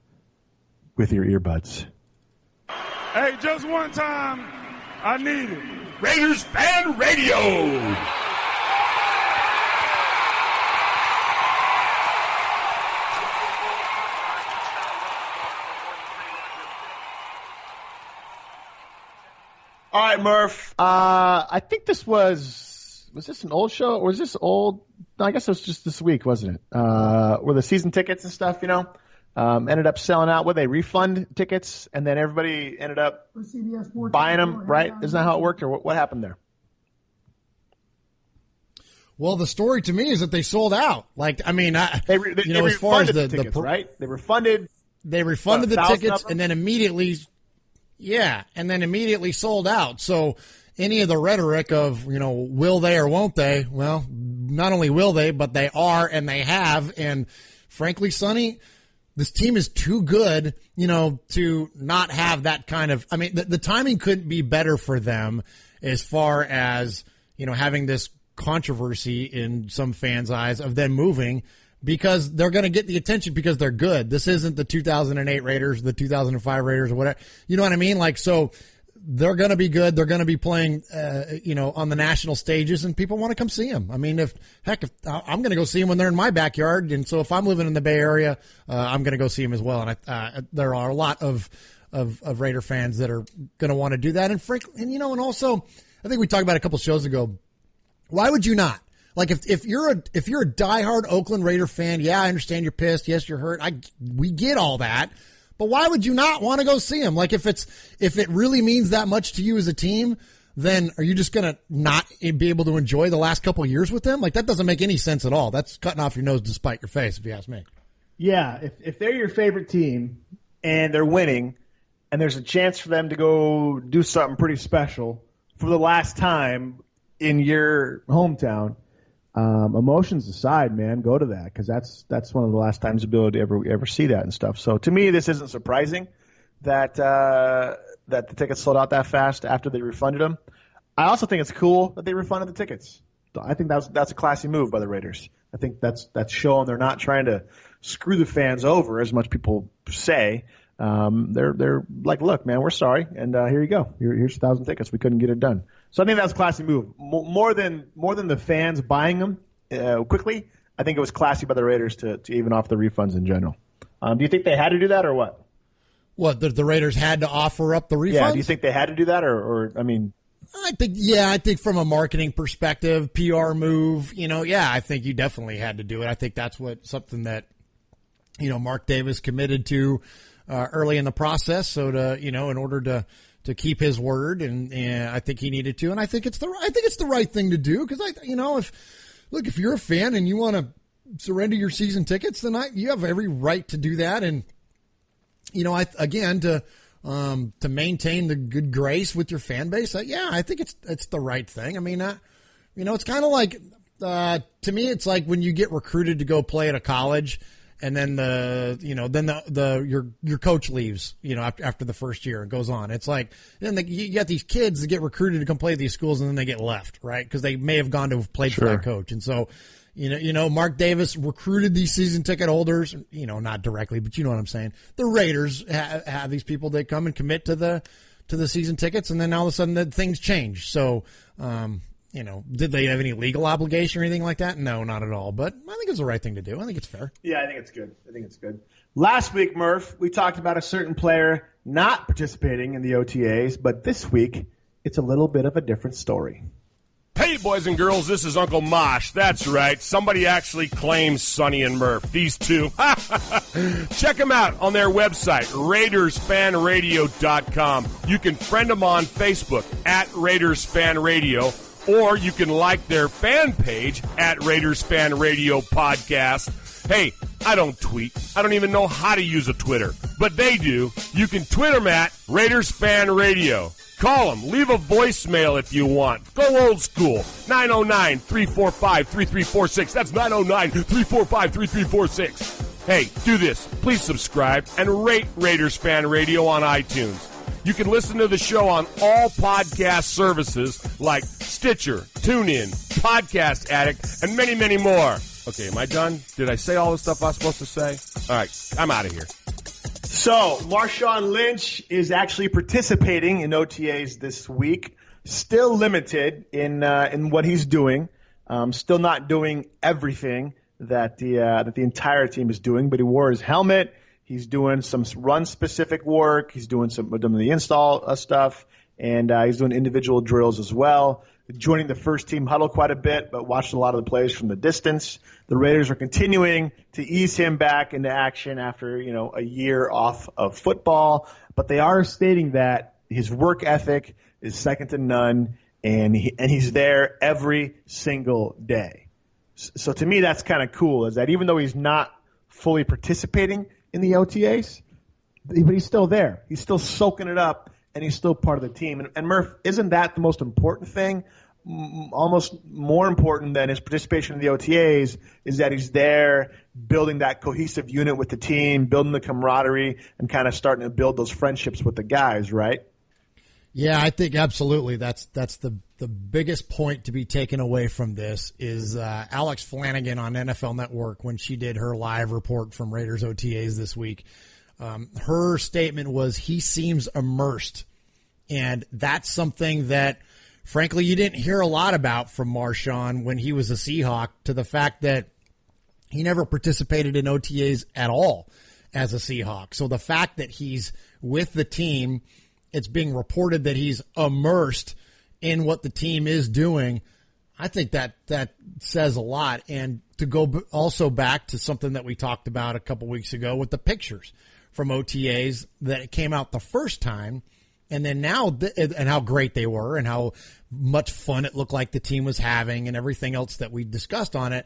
with your earbuds. Hey, just one time, I need it. Raiders Fan Radio. All right, Murph. I think this was this an old show or was this old? No, I guess it was just this week, wasn't it? Where the season tickets and stuff, ended up selling out. Where they refund tickets and then everybody ended up buying them, right? Isn't that how it worked, or what happened there? Well, the story to me is that they sold out. Like, I mean, as far as the tickets, right? They refunded. They refunded the tickets and then immediately. Yeah, and then immediately sold out. So any of the rhetoric of, will they or won't they? Well, not only will they, but they are and they have. And frankly, Sonny, this team is too good, to not have that kind of – I mean, the timing couldn't be better for them as far as, having this controversy in some fans' eyes of them moving because they're going to get the attention because they're good. This isn't the 2008 Raiders, the 2005 Raiders or whatever. You know what I mean? Like, so they're going to be good. They're going to be playing, on the national stages, and people want to come see them. I mean, if I'm going to go see them when they're in my backyard, and so if I'm living in the Bay Area, I'm going to go see them as well. And there are a lot of Raider fans that are going to want to do that. And frankly, and also, I think we talked about a couple shows ago. Why would you not? Like if you're a diehard Oakland Raider fan, yeah, I understand you're pissed. Yes, you're hurt. We get all that. But why would you not want to go see them? Like if it really means that much to you as a team, then are you just going to not be able to enjoy the last couple of years with them? Like that doesn't make any sense at all. That's cutting off your nose to spite your face, if you ask me. Yeah, if they're your favorite team and they're winning and there's a chance for them to go do something pretty special for the last time in your hometown, emotions aside, man, go to that because that's one of the last times you'll be able to ever see that and stuff. So to me, this isn't surprising that the tickets sold out that fast after they refunded them. I also think it's cool that they refunded the tickets. I think that's a classy move by the Raiders. I think that's showing they're not trying to screw the fans over as much people say. They're like, look, man, we're sorry, and here you go. Here's 1,000 tickets. We couldn't get it done. So I think that's a classy move. More than the fans buying them quickly, I think it was classy by the Raiders to even off the refunds in general. Do you think they had to do that or what? What, the Raiders had to offer up the refunds? Yeah, do you think they had to do that or I mean... I think from a marketing perspective, PR move, I think you definitely had to do it. I think that's something that, Mark Davis committed to early in the process. So in order to keep his word, and I think he needed to, and I think it's the right thing to do because if you're a fan and you want to surrender your season tickets, then you have every right to do that, and to maintain the good grace with your fan base, I think it's the right thing. I mean, it's kind of like to me, it's like when you get recruited to go play at a college. And then your coach leaves, after the first year and goes on. It's like, then you got these kids that get recruited to come play at these schools and then they get left, right? Because they may have gone to have played for that coach. And so, Mark Davis recruited these season ticket holders, not directly, but you know what I'm saying. The Raiders have these people that come and commit to the season tickets, and then all of a sudden things change. So, did they have any legal obligation or anything like that? No, not at all. But I think it's the right thing to do. I think it's fair. Yeah, I think it's good. Last week, Murph, we talked about a certain player not participating in the OTAs, but this week, it's a little bit of a different story. Hey, boys and girls, this is Uncle Mosh. That's right. Somebody actually claims Sonny and Murf. These two. Check them out on their website, RaidersFanRadio.com. You can friend them on Facebook @RaidersFanRadio. Or you can like their fan page @RaidersFanRadio Podcast. Hey, I don't tweet. I don't even know how to use a Twitter. But they do. You can tweet them @RaidersFanRadio. Call them. Leave a voicemail if you want. Go old school. 909-345-3346. That's 909-345-3346. Hey, do this. Please subscribe and rate Raiders Fan Radio on iTunes. You can listen to the show on all podcast services like Stitcher, TuneIn, Podcast Addict, and many, many more. Okay, am I done? Did I say all the stuff I was supposed to say? All right, I'm out of here. So, Marshawn Lynch is actually participating in OTAs this week. Still limited in what he's doing. Still not doing everything that the entire team is doing. But he wore his helmet. He's doing some run-specific work. He's doing some of the install stuff, and he's doing individual drills as well. Joining the first team huddle quite a bit, but watched a lot of the plays from the distance. The Raiders are continuing to ease him back into action after a year off of football, but they are stating that his work ethic is second to none, and he's there every single day. So to me, that's kind of cool. Is that even though he's not fully participating in the OTAs, but he's still there. He's still soaking it up, and he's still part of the team. And Murph, isn't that the most important thing? Almost more important than his participation in the OTAs is that he's there building that cohesive unit with the team, building the camaraderie, and kind of starting to build those friendships with the guys, right? Yeah, I think absolutely. That's the biggest point to be taken away from this is Alex Flanagan on NFL Network when she did her live report from Raiders OTAs this week. Her statement was he seems immersed, and that's something that, frankly, you didn't hear a lot about from Marshawn when he was a Seahawk, to the fact that he never participated in OTAs at all as a Seahawk. So the fact that he's with the team, it's being reported that he's immersed in what the team is doing, I think that says a lot. And to go also back to something that we talked about a couple weeks ago with the pictures from OTAs that came out the first time, and then now, and how great they were and how much fun it looked like the team was having and everything else that we discussed on it.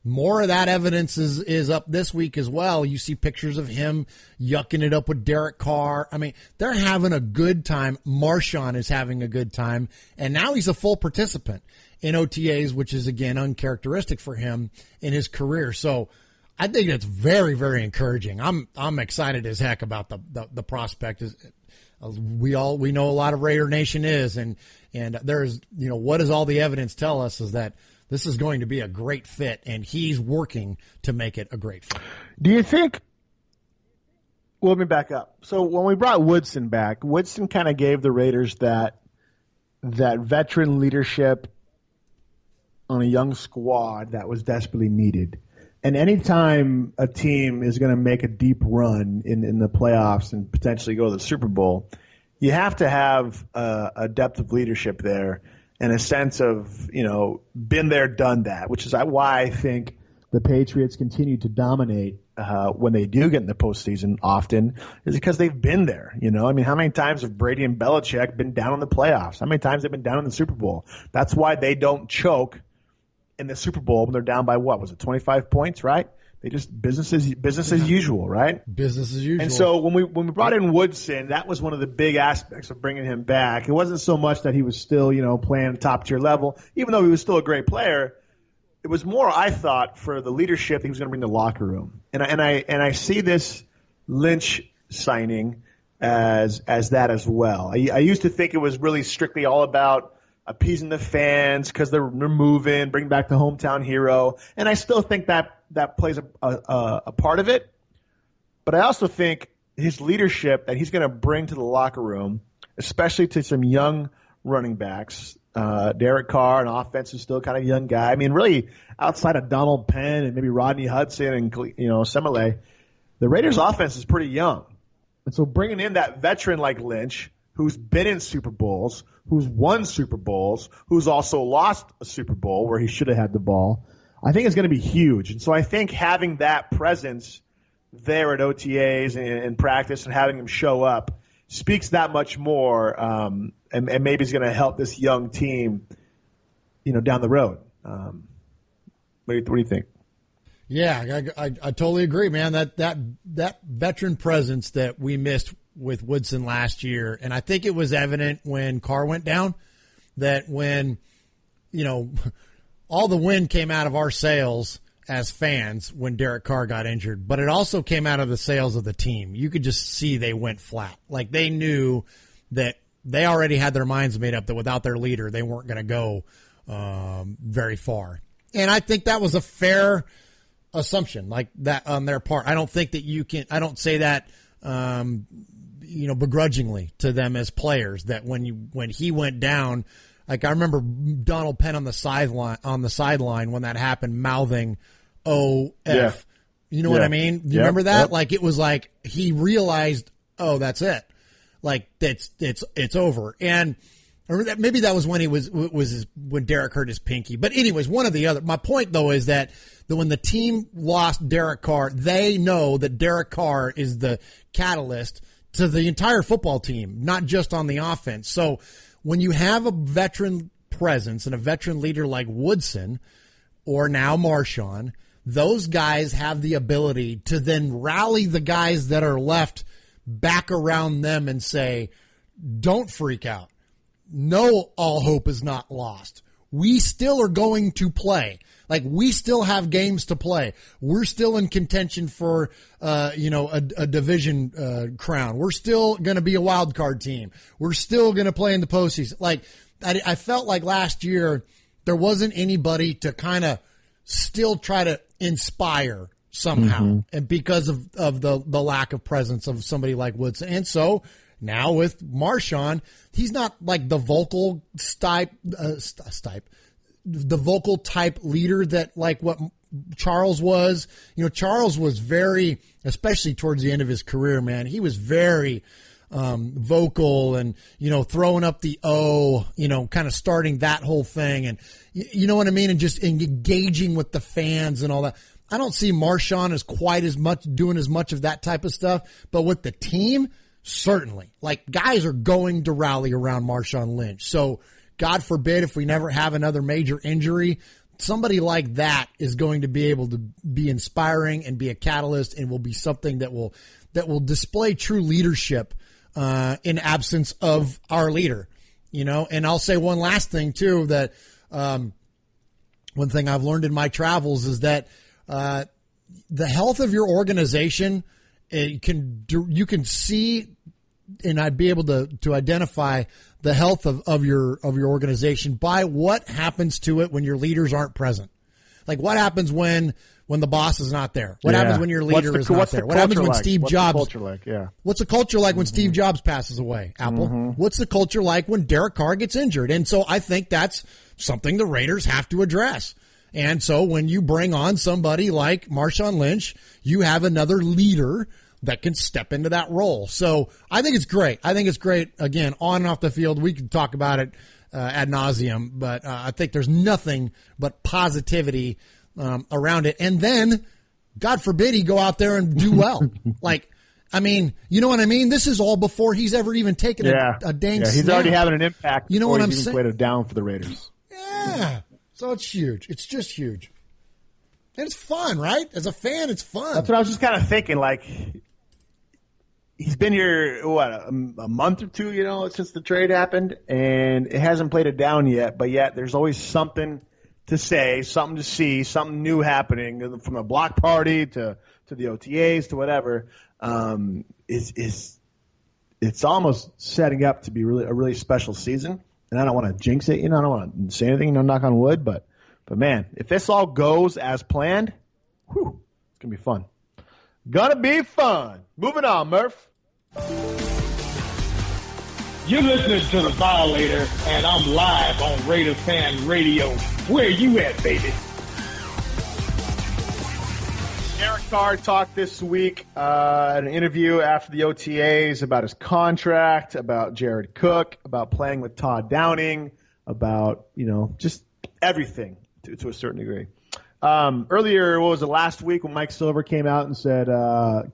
More of that evidence is up this week as well. You see pictures of him yucking it up with Derek Carr. I mean, they're having a good time. Marshawn is having a good time. And now he's a full participant in OTAs, which is, again, uncharacteristic for him in his career. So I think that's very, very encouraging. I'm excited as heck about the prospect. We know a lot of Raider Nation is, and there's, what does all the evidence tell us is that this is going to be a great fit, and he's working to make it a great fit. Do you think – well, let me back up. So when we brought Woodson back, Woodson kind of gave the Raiders that veteran leadership on a young squad that was desperately needed. And anytime a team is going to make a deep run in the playoffs and potentially go to the Super Bowl, you have to have a depth of leadership there and a sense of, been there, done that, which is why I think the Patriots continue to dominate when they do get in the postseason often, is because they've been there. How many times have Brady and Belichick been down in the playoffs? How many times they've been down in the Super Bowl? That's why they don't choke in the Super Bowl when they're down by 25 points, right? They just business as usual, right? Business as usual. And so when we brought in Woodson, that was one of the big aspects of bringing him back. It wasn't so much that he was still, playing top tier level, even though he was still a great player. It was more, I thought, for the leadership he was going to bring to the locker room. And I see this Lynch signing as that as well. I used to think it was really strictly all about appeasing the fans because they're moving, bring back the hometown hero. And I still think that plays a part of it. But I also think his leadership that he's going to bring to the locker room, especially to some young running backs, Derek Carr, an offense is still kind of a young guy. I mean, really, outside of Donald Penn and maybe Rodney Hudson and, Semele, the Raiders' offense is pretty young. And so bringing in that veteran like Lynch, who's been in Super Bowls, who's won Super Bowls, who's also lost a Super Bowl where he should have had the ball, I think it's going to be huge. And so I think having that presence there at OTAs and practice and having him show up speaks that much more, and maybe is going to help this young team, down the road. What do you think? Yeah, I totally agree, man. That veteran presence that we missed with Woodson last year, and I think it was evident when Carr went down that when, all the wind came out of our sails as fans when Derek Carr got injured, but it also came out of the sails of the team. You could just see they went flat. Like they knew that they already had their minds made up that without their leader, they weren't going to go very far. And I think that was a fair assumption, like that on their part. I don't think that I don't say that, begrudgingly to them as players, that when he went down, like I remember Donald Penn on the sideline when that happened, mouthing "OF." Yeah. You know what I mean? You remember that? Yep. Like it was like he realized, oh, that's it. Like it's over. And maybe that was when when Derek hurt his pinky. But anyways, one or the other. My point though is that when the team lost Derek Carr, they know that Derek Carr is the catalyst to the entire football team, not just on the offense. So when you have a veteran presence and a veteran leader like Woodson or now Marshawn, those guys have the ability to then rally the guys that are left back around them and say, don't freak out. No, all hope is not lost. We still are going to play. Like, we still have games to play. We're still in contention for, a division crown. We're still going to be a wild card team. We're still going to play in the postseason. Like, I felt like last year there wasn't anybody to kind of still try to inspire somehow, and because of the lack of presence of somebody like Woodson. And so now with Marshawn, he's not like the vocal the vocal type leader that like what Charles was. Charles was very, especially towards the end of his career, man, he was very vocal and, throwing up the O, kind of starting that whole thing. And you know what I mean? And just engaging with the fans and all that. I don't see Marshawn as quite as much doing as much of that type of stuff, but with the team, certainly. Like, guys are going to rally around Marshawn Lynch. So God forbid if we never have another major injury, somebody like that is going to be able to be inspiring and be a catalyst and will be something that will display true leadership in absence of our leader. And I'll say one last thing too, that one thing I've learned in my travels is that the health of your organization, you can see, and I'd be able to identify the health of your organization by what happens to it when your leaders aren't present. Like, what happens when the boss is not there? What happens when your leader is not there? What happens when Steve Jobs? What's the culture like? Yeah. What's the culture like when Steve Jobs passes away? Apple. What's the culture like when Derek Carr gets injured? And so I think that's something the Raiders have to address. And so when you bring on somebody like Marshawn Lynch, you have another leader that can step into that role. So I think it's great. Again, on and off the field, we can talk about it ad nauseum, but I think there's nothing but positivity around it. And then, God forbid, he go out there and do well. Like, I mean, you know what I mean? This is all before he's ever even taken a dang snap. He's already having an impact. You know what I'm saying? Played it down for the Raiders. Yeah. So it's huge. It's just huge. And it's fun, right? As a fan, it's fun. That's what I was just kind of thinking. Like, he's been here, a month or two, since the trade happened, and it hasn't played it down yet. But yet there's always something to say, something to see, something new happening, from a block party to the OTAs to whatever. It's almost setting up to be a really special season. And I don't want to jinx it, I don't want to say anything, knock on wood, but man, if this all goes as planned, it's gonna be fun. Gonna be fun. Moving on, Murph. You're listening to The Violator, and I'm live on Raiders Fan Radio. Where you at, baby? Derek Carr talked this week at an interview after the OTAs about his contract, about Jared Cook, about playing with Todd Downing, about, just everything to a certain degree. Earlier, last week when Mike Silver came out and said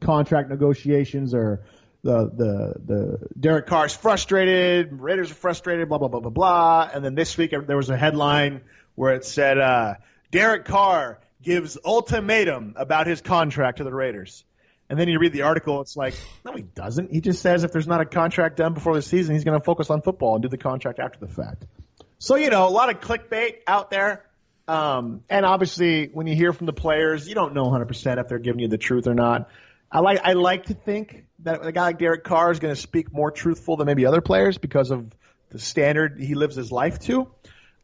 contract negotiations are the Derek Carr's frustrated, Raiders are frustrated, blah, blah, blah, blah, blah. And then this week there was a headline where it said Derek Carr gives ultimatum about his contract to the Raiders. And then you read the article, it's like, no, he doesn't. He just says if there's not a contract done before the season, he's going to focus on football and do the contract after the fact. So, a lot of clickbait out there. And obviously, when you hear from the players, you don't know 100% if they're giving you the truth or not. I like to think that a guy like Derek Carr is going to speak more truthful than maybe other players because of the standard he lives his life to.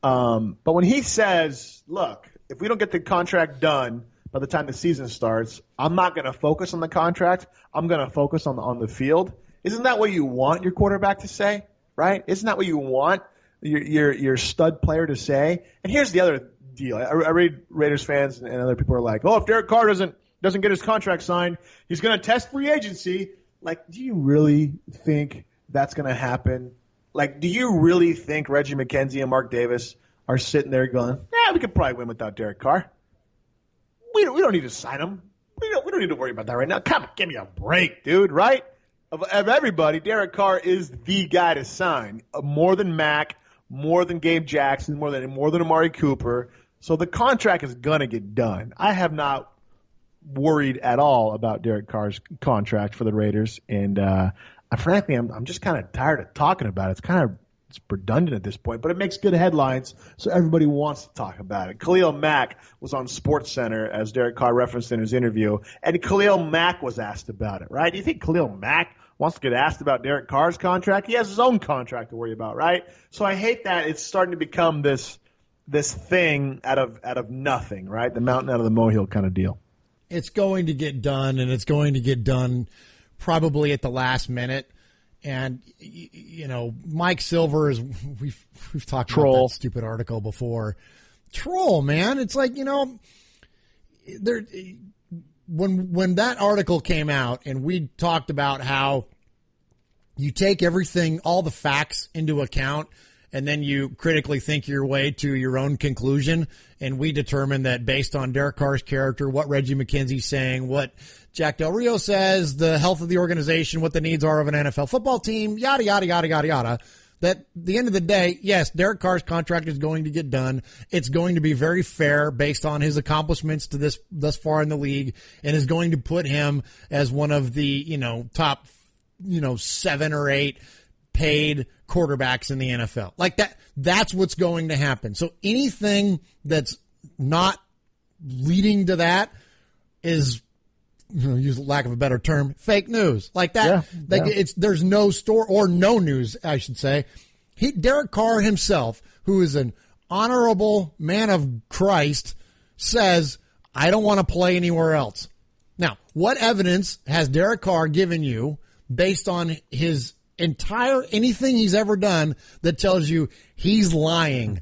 But when he says, look, if we don't get the contract done by the time the season starts, I'm not going to focus on the contract. I'm going to focus on the field. Isn't that what you want your quarterback to say, right? Isn't that what you want your stud player to say? And here's the other deal. I read Raiders fans and other people are like, oh, if Derek Carr doesn't get his contract signed, he's going to test free agency. Like, do you really think that's going to happen? Like, do you really think Reggie McKenzie and Mark Davis are sitting there going, yeah, we could probably win without Derek Carr? We don't need to sign him. We don't need to worry about that right now. Come on, give me a break, dude, right? Of everybody, Derek Carr is the guy to sign. More than Mack, more than Gabe Jackson, more than Amari Cooper. So the contract is going to get done. I have not worried at all about Derek Carr's contract for the Raiders. And frankly, I'm just kind of tired of talking about it. It's redundant at this point, but it makes good headlines, so everybody wants to talk about it. Khalil Mack was on SportsCenter, as Derek Carr referenced in his interview, and Khalil Mack was asked about it, right? Do you think Khalil Mack wants to get asked about Derek Carr's contract? He has his own contract to worry about, right? So I hate that it's starting to become this thing out of nothing, right? The mountain out of the molehill kind of deal. It's going to get done, and it's going to get done probably at the last minute. And, Mike Silver is, we've talked about that stupid article before. Troll, man. It's like, when that article came out and we talked about how you take everything, all the facts into account, and then you critically think your way to your own conclusion. And we determined that based on Derek Carr's character, what Reggie McKenzie's saying, what Jack Del Rio says, the health of the organization, what the needs are of an NFL football team, yada, yada, yada, yada, yada, that at the end of the day, yes, Derek Carr's contract is going to get done. It's going to be very fair based on his accomplishments to thus far in the league, and is going to put him as one of the, top, 7 or 8 paid quarterbacks in the NFL. Like that's what's going to happen. So anything that's not leading to that is, use lack of a better term, fake news. Like that. Yeah. There's no store or no news, I should say. Derek Carr himself, who is an honorable man of Christ, says, I don't want to play anywhere else. Now, what evidence has Derek Carr given you based on his anything he's ever done that tells you he's lying?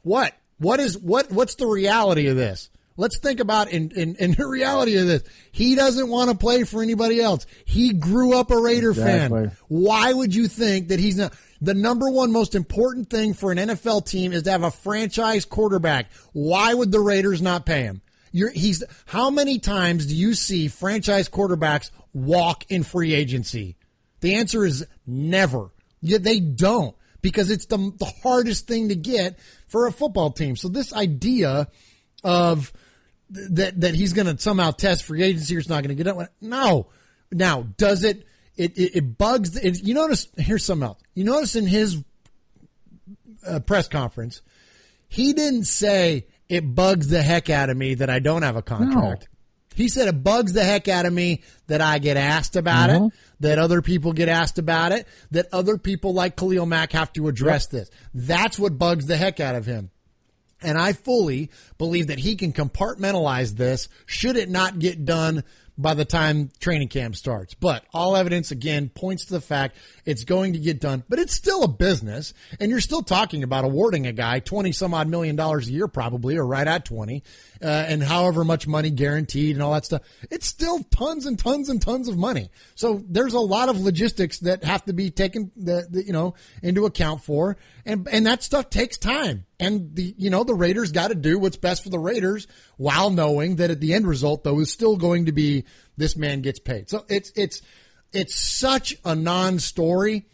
What's the reality of this? Let's think about in the reality of this. He doesn't want to play for anybody else. He grew up a Raider fan. Why would you think that he's not? The number one most important thing for an NFL team is to have a franchise quarterback. Why would the Raiders not pay him? How many times do you see franchise quarterbacks walk in free agency? The answer is never. They don't, because it's the hardest thing to get for a football team. So this idea of that he's going to somehow test free agency or it's not going to get up. No. Now, does it bugs. You notice, here's something else. You notice in his press conference, he didn't say it bugs the heck out of me that I don't have a contract. No. He said it bugs the heck out of me that I get asked about it, that other people get asked about it, that other people like Khalil Mack have to address this. That's what bugs the heck out of him. And I fully believe that he can compartmentalize this should it not get done by the time training camp starts. But all evidence, again, points to the fact it's going to get done. But it's still a business, and you're still talking about awarding a guy $20-some-odd million a year probably, or right at 20, and however much money guaranteed and all that stuff. It's still tons and tons and tons of money. So there's a lot of logistics that have to be taken into account for, and that stuff takes time. And the Raiders got to do what's best for the Raiders while knowing that at the end result, though, is still going to be this man gets paid. So it's such a non-story,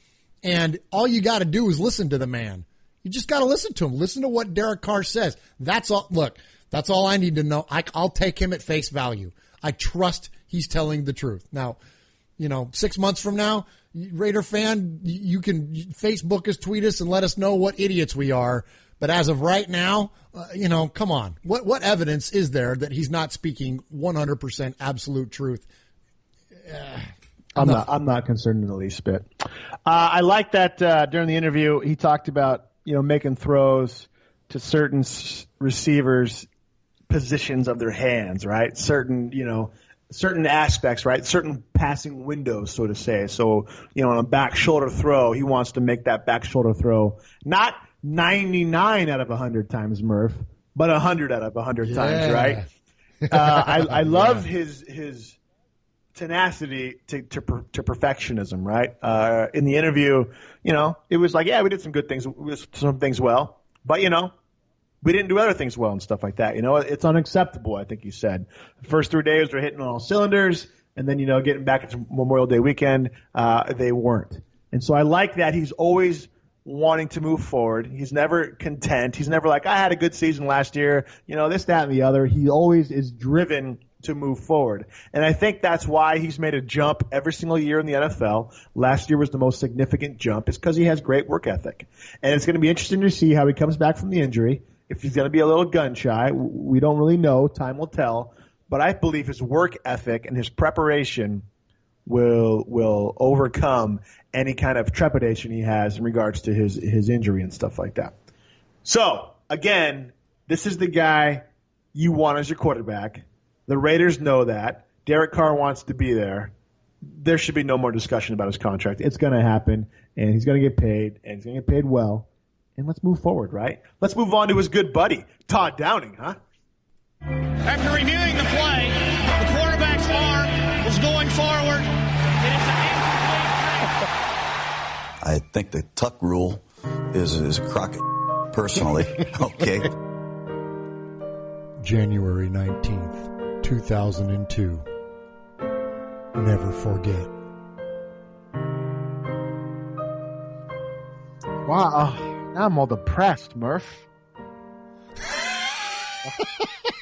and all you got to do is listen to the man. You just got to listen to him. Listen to what Derek Carr says. That's all. Look, that's all I need to know. I'll take him at face value. I trust he's telling the truth. Now, 6 months from now, Raider fan, you can Facebook us, tweet us, and let us know what idiots we are. But as of right now, come on. What evidence is there that he's not speaking 100% absolute truth? I'm not concerned in the least bit. I like that during the interview he talked about making throws to certain receivers' positions of their hands, right? Certain aspects, right? Certain passing windows, so to say. So on a back shoulder throw, he wants to make that back shoulder throw not 99 out of 100 times, Murph, but 100 out of 100 times, right? I love his tenacity to perfectionism, right? In the interview, it was like, yeah, we did some good things, some things well, but we didn't do other things well and stuff like that. It's unacceptable, I think he said. The first 3 days were hitting on all cylinders, and then getting back into Memorial Day weekend, they weren't. And so I like that he's always wanting to move forward. He's never content. He's never like, I had a good season last year, this, that, and the other. He always is driven to move forward. And I think that's why he's made a jump every single year in the NFL. Last year was the most significant jump. It's because he has great work ethic. And it's going to be interesting to see how he comes back from the injury. If he's going to be a little gun shy, we don't really know. Time will tell. But I believe his work ethic and his preparation will overcome any kind of trepidation he has in regards to his injury and stuff like that. So, again, this is the guy you want as your quarterback. The Raiders know that. Derek Carr wants to be there. There should be no more discussion about his contract. It's going to happen, and he's going to get paid, and he's going to get paid well. And let's move forward, right? Let's move on to his good buddy, Todd Downing, huh? After reviewing the play, the quarterback's arm was going forward. It is an incomplete pass. I think the tuck rule is a crock, personally. Okay. January 19th. 2002. Never forget. Wow, now I'm all depressed, Murph.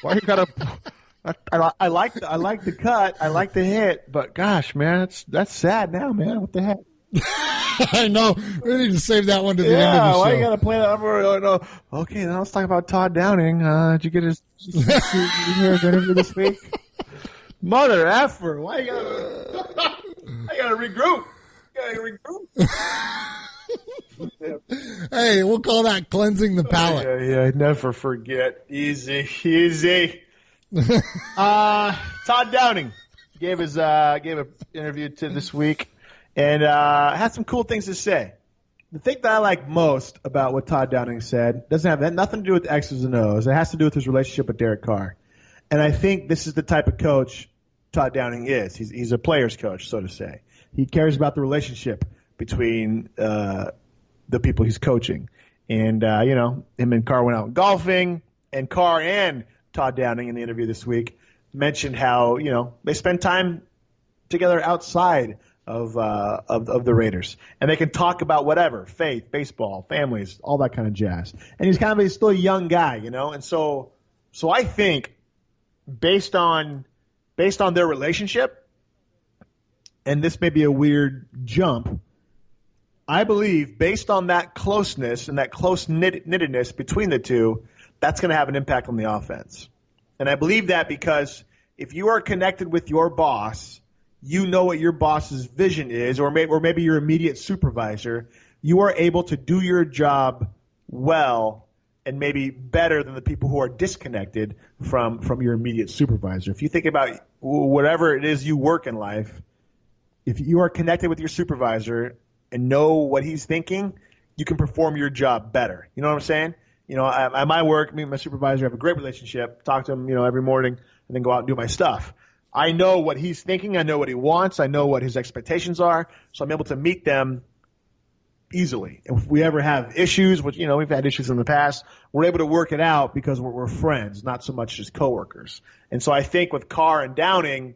Why you gotta? I like the cut, I like the hit, but gosh, man, that's sad now, man. What the heck? I know. We need to save that one to the end of the show. Why you gotta play that over? No. Okay, now let's talk about Todd Downing. Did you get his interview this week? Mother effer! Why you gotta? I gotta regroup. Hey, we'll call that cleansing the palate. Yeah, never forget. Easy. Todd Downing gave an interview to this week. And had some cool things to say. The thing that I like most about what Todd Downing said doesn't have nothing to do with X's and O's. It has to do with his relationship with Derek Carr. And I think this is the type of coach Todd Downing is. He's a player's coach, so to say. He cares about the relationship between the people he's coaching. And, him and Carr went out golfing. And Carr and Todd Downing in the interview this week mentioned how, they spend time together outside of the Raiders, and they can talk about whatever, faith, baseball, families, all that kind of jazz. And he's still a young guy, and so I think based on their relationship, and this may be a weird jump, I believe based on that closeness and that close knittedness between the two, that's going to have an impact on the offense. And I believe that because if you are connected with your boss, you know what your boss's vision is, or maybe your immediate supervisor, you are able to do your job well and maybe better than the people who are disconnected from your immediate supervisor. If you think about whatever it is you work in life, if you are connected with your supervisor and know what he's thinking, you can perform your job better. You know what I'm saying? At my work, me and my supervisor have a great relationship, talk to him, every morning, and then go out and do my stuff. I know what he's thinking. I know what he wants. I know what his expectations are. So I'm able to meet them easily. If we ever have issues, which, we've had issues in the past, we're able to work it out because we're friends, not so much just coworkers. And so I think with Carr and Downing,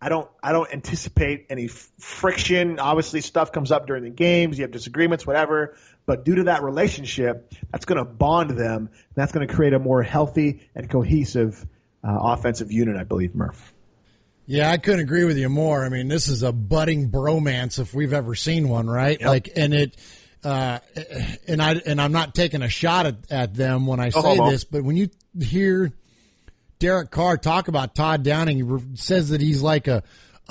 I don't anticipate any friction. Obviously, stuff comes up during the games. You have disagreements, whatever. But due to that relationship, that's going to bond them. And that's going to create a more healthy and cohesive offensive unit, I believe, Murph. Yeah, I couldn't agree with you more. I mean, this is a budding bromance if we've ever seen one, right? Yep. Like, and it, and I'm not taking a shot at them when I say this, but when you hear Derek Carr talk about Todd Downing, he says that he's like a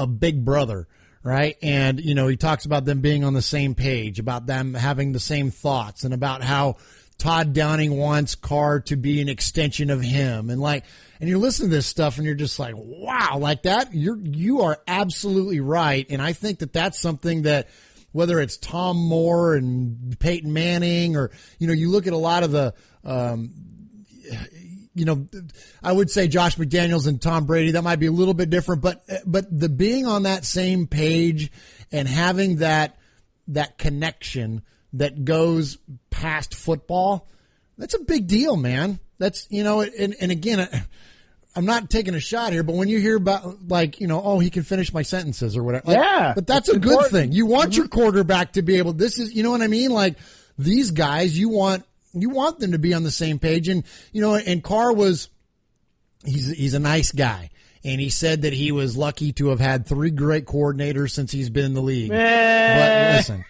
big brother, right? And, you know, he talks about them being on the same page, about them having the same thoughts, and about how Todd Downing wants Carr to be an extension of him. And you're listening to this stuff and you're just like, wow, like that. You are absolutely right. And I think that that's something that, whether it's Tom Moore and Peyton Manning, or, you know, you look at a lot of the, you know, I would say Josh McDaniels and Tom Brady, that might be a little bit different, but the being on that same page and having that connection that goes past football, that's a big deal, man. That's, you know, and again, I'm not taking a shot here, but when you hear about, like, you know, oh, he can finish my sentences or whatever. Like, but that's a good thing. You want your quarterback to be able, this is, you know what I mean? Like, these guys, you want them to be on the same page. And, you know, and Carr he's a nice guy. And he said that he was lucky to have had 3 great coordinators since he's been in the league. But listen,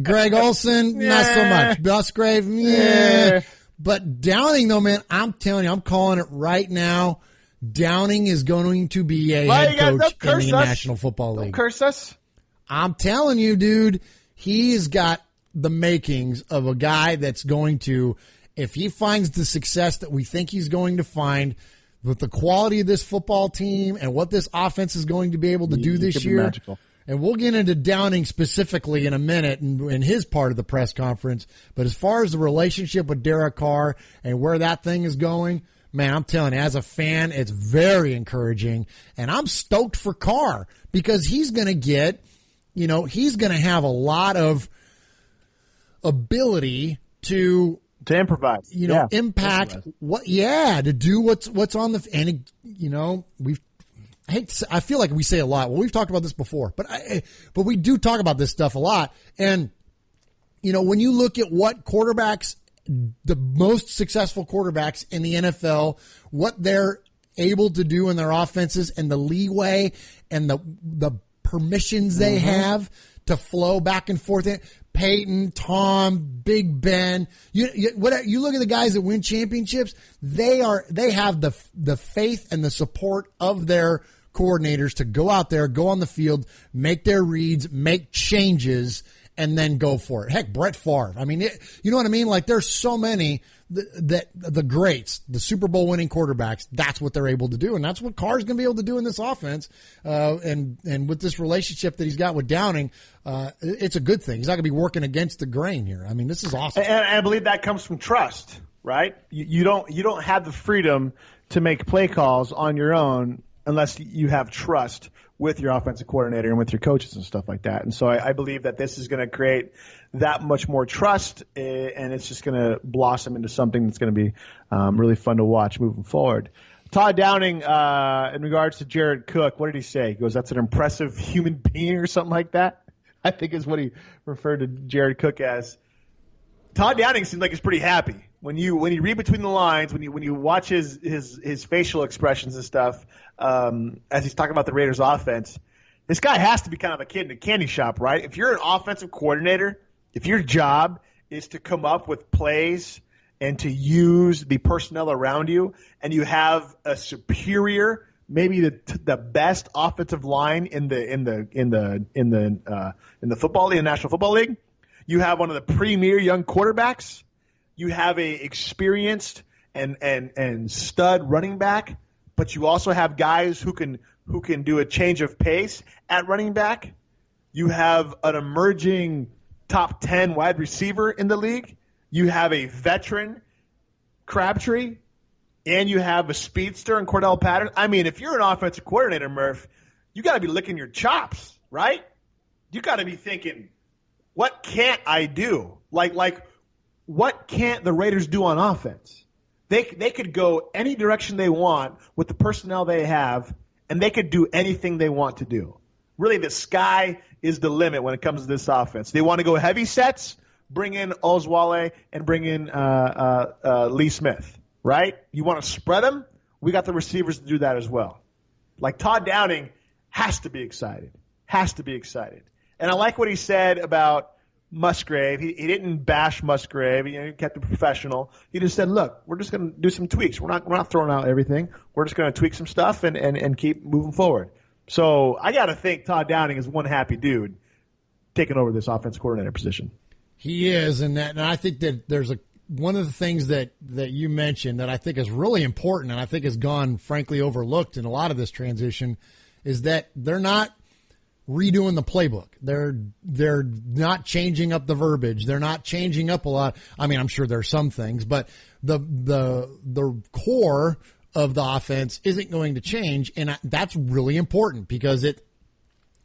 Greg Olson, not so much. Musgrave, But Downing, though, man, I'm telling you, I'm calling it right now. Downing is going to be a head coach in the National Football League. Don't curse us. I'm telling you, dude, he's got the makings of a guy that's going to, if he finds the success that we think he's going to find, with the quality of this football team and what this offense is going to be able to do this year. And we'll get into Downing specifically in a minute in his part of the press conference. But as far as the relationship with Derek Carr and where that thing is going, man, I'm telling you, as a fan, it's very encouraging. And I'm stoked for Carr because he's going to get, you know, he's going to have a lot of ability to improvise, you know, impact to do what's on the, and, you know, I feel like we say a lot. Well, we've talked about this before, but we do talk about this stuff a lot. And, you know, when you look at what quarterbacks, the most successful quarterbacks in the NFL, what they're able to do in their offenses and the leeway and the permissions they have to flow back and forth. Peyton, Tom, Big Ben. You look at the guys that win championships. They have the faith and the support of their coordinators to go out there, go on the field, make their reads, make changes, and then go for it. Heck, Brett Favre. I mean, you know what I mean? Like, there's so many that the greats, the Super Bowl winning quarterbacks, that's what they're able to do. And that's what Carr's going to be able to do in this offense. And with this relationship that he's got with Downing, it's a good thing. He's not going to be working against the grain here. I mean, this is awesome. And I believe that comes from trust, right? You don't have the freedom to make play calls on your own unless you have trust with your offensive coordinator and with your coaches and stuff like that. And so I believe that this is going to create that much more trust, and it's just going to blossom into something that's going to be really fun to watch moving forward. Todd Downing, in regards to Jared Cook, what did he say? He goes, that's an impressive human being or something like that, I think is what he referred to Jared Cook as. Todd Downing seems like he's pretty happy. When you read between the lines, when you watch his facial expressions and stuff, as he's talking about the Raiders offense, this guy has to be kind of a kid in a candy shop, right? If you're an offensive coordinator, if your job is to come up with plays and to use the personnel around you, and you have a superior, maybe the best offensive line in the football league, the National Football League, you have one of the premier young quarterbacks, you have a experienced and stud running back, but you also have guys who can do a change of pace at running back. You have an emerging top 10 wide receiver in the league. You have a veteran Crabtree, and you have a speedster in Cordell Patterson. I mean, if you're an offensive coordinator, Murph, you got to be licking your chops, right? You got to be thinking, what can't I do? Like what can't the Raiders do on offense? They could go any direction they want with the personnel they have, and they could do anything they want to do. Really, the sky is the limit when it comes to this offense. They want to go heavy sets, bring in Oswale and bring in Lee Smith, right? You want to spread them? We got the receivers to do that as well. Like Todd Downing has to be excited. And I like what he said about Musgrave. He didn't bash Musgrave. He kept it professional. He just said, look, we're just going to do some tweaks. We're not throwing out everything. We're just going to tweak some stuff and keep moving forward. So I got to think Todd Downing is one happy dude taking over this offense coordinator position. He is, and I think that there's one of the things that you mentioned that I think is really important and I think has gone, frankly, overlooked in a lot of this transition is that they're not redoing the playbook. They're not changing up the verbiage. They're not changing up a lot. I mean, I'm sure there are some things, but the core of the offense isn't going to change, and that's really important because it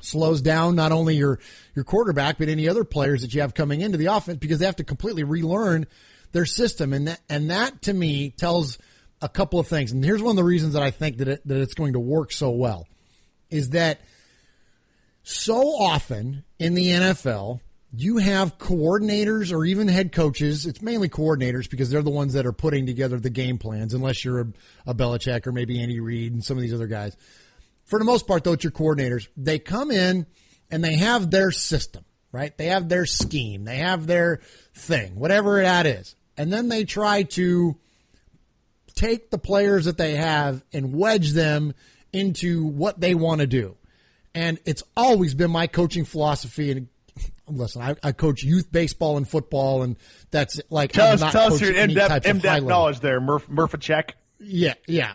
slows down not only your quarterback but any other players that you have coming into the offense because they have to completely relearn their system, and that to me tells a couple of things. And here's one of the reasons that I think that it's going to work so well is that so often in the NFL, you have coordinators or even head coaches. It's mainly coordinators because they're the ones that are putting together the game plans, unless you're a Belichick or maybe Andy Reid and some of these other guys. For the most part, though, it's your coordinators. They come in and they have their system, right? They have their scheme. They have their thing, whatever that is. And then they try to take the players that they have and wedge them into what they want to do. And it's always been my coaching philosophy. And listen, I coach youth baseball and football, and that's like tell us your in-depth knowledge there, Murf a check. Yeah.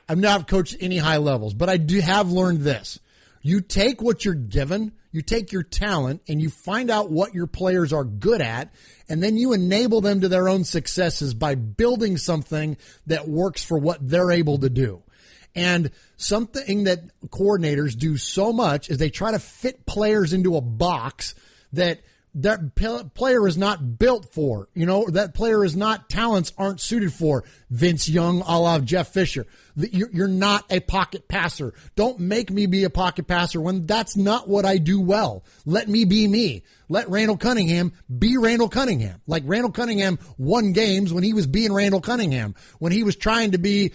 I'm not coached any high levels, but I do have learned this. You take what you're given, you take your talent, and you find out what your players are good at, and then you enable them to their own successes by building something that works for what they're able to do. And something that coordinators do so much is they try to fit players into a box that player is not built for. That player is not, talents aren't suited for. Vince Young, a la Jeff Fisher. You're not a pocket passer. Don't make me be a pocket passer when that's not what I do well. Let me be me. Let Randall Cunningham be Randall Cunningham. Like Randall Cunningham won games when he was being Randall Cunningham. When he was trying to be,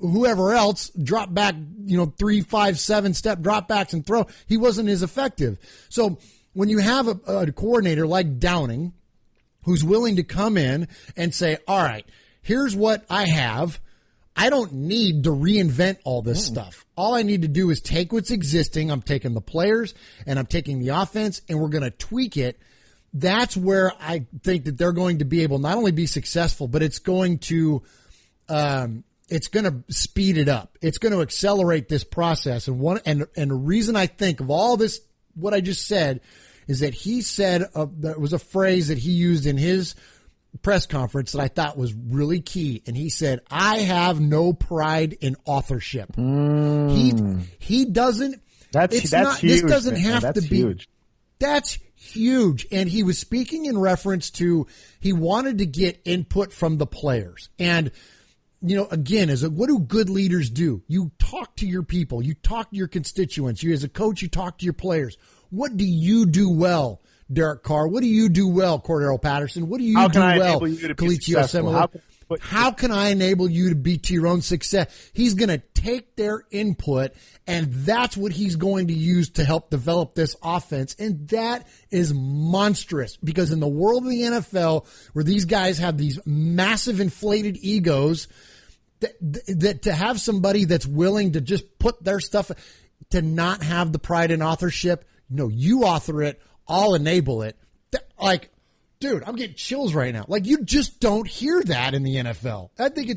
whoever else, drop back, 3, 5, 7 step drop backs and throw, he wasn't as effective. So when you have a coordinator like Downing who's willing to come in and say, all right, here's what I have. I don't need to reinvent all this stuff. All I need to do is take what's existing. I'm taking the players and I'm taking the offense and we're going to tweak it. That's where I think that they're going to be able not only be successful, but it's going to speed it up. It's going to accelerate this process. And the reason I think of all this, what I just said, is that he said there was a phrase that he used in his press conference that I thought was really key. And he said, I have no pride in authorship. He doesn't. That's huge. This doesn't have to be. Huge. That's huge. And he was speaking in reference to, he wanted to get input from the players. And, again, what do good leaders do? You talk to your people. You talk to your constituents. You, as a coach, you talk to your players. What do you do well, Derek Carr? What do you do well, Cordero Patterson? What do you do well, Kalichi Osemele? How can I enable you to be to your own success? He's going to take their input, and that's what he's going to use to help develop this offense. And that is monstrous because in the world of the NFL, where these guys have these massive inflated egos, that to have somebody that's willing to just put their stuff, to not have the pride in authorship, you author it, I'll enable it. Like, dude, I'm getting chills right now. Like, you just don't hear that in the NFL. I think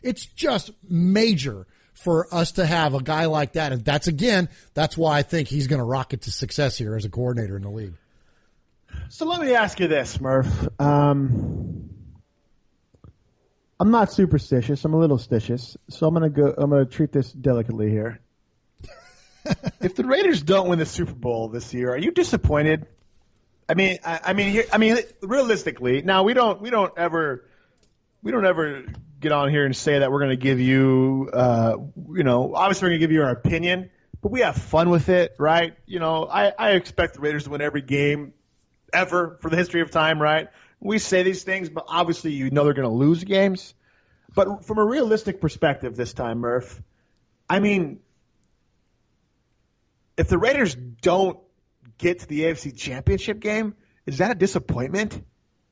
it's just major for us to have a guy like that. And that's why I think he's going to rocket to success here as a coordinator in the league. So let me ask you this, Murph. I'm not superstitious. I'm a little stitious. So I'm going to treat this delicately here. If the Raiders don't win the Super Bowl this year, are you disappointed? I mean, realistically, now we don't ever get on here and say that we're going to give you, obviously we're going to give you our opinion, but we have fun with it, right? I expect the Raiders to win every game ever for the history of time, right? We say these things, but obviously they're going to lose games. But from a realistic perspective this time, Murph, I mean, if the Raiders don't get to the AFC Championship game, is that a disappointment?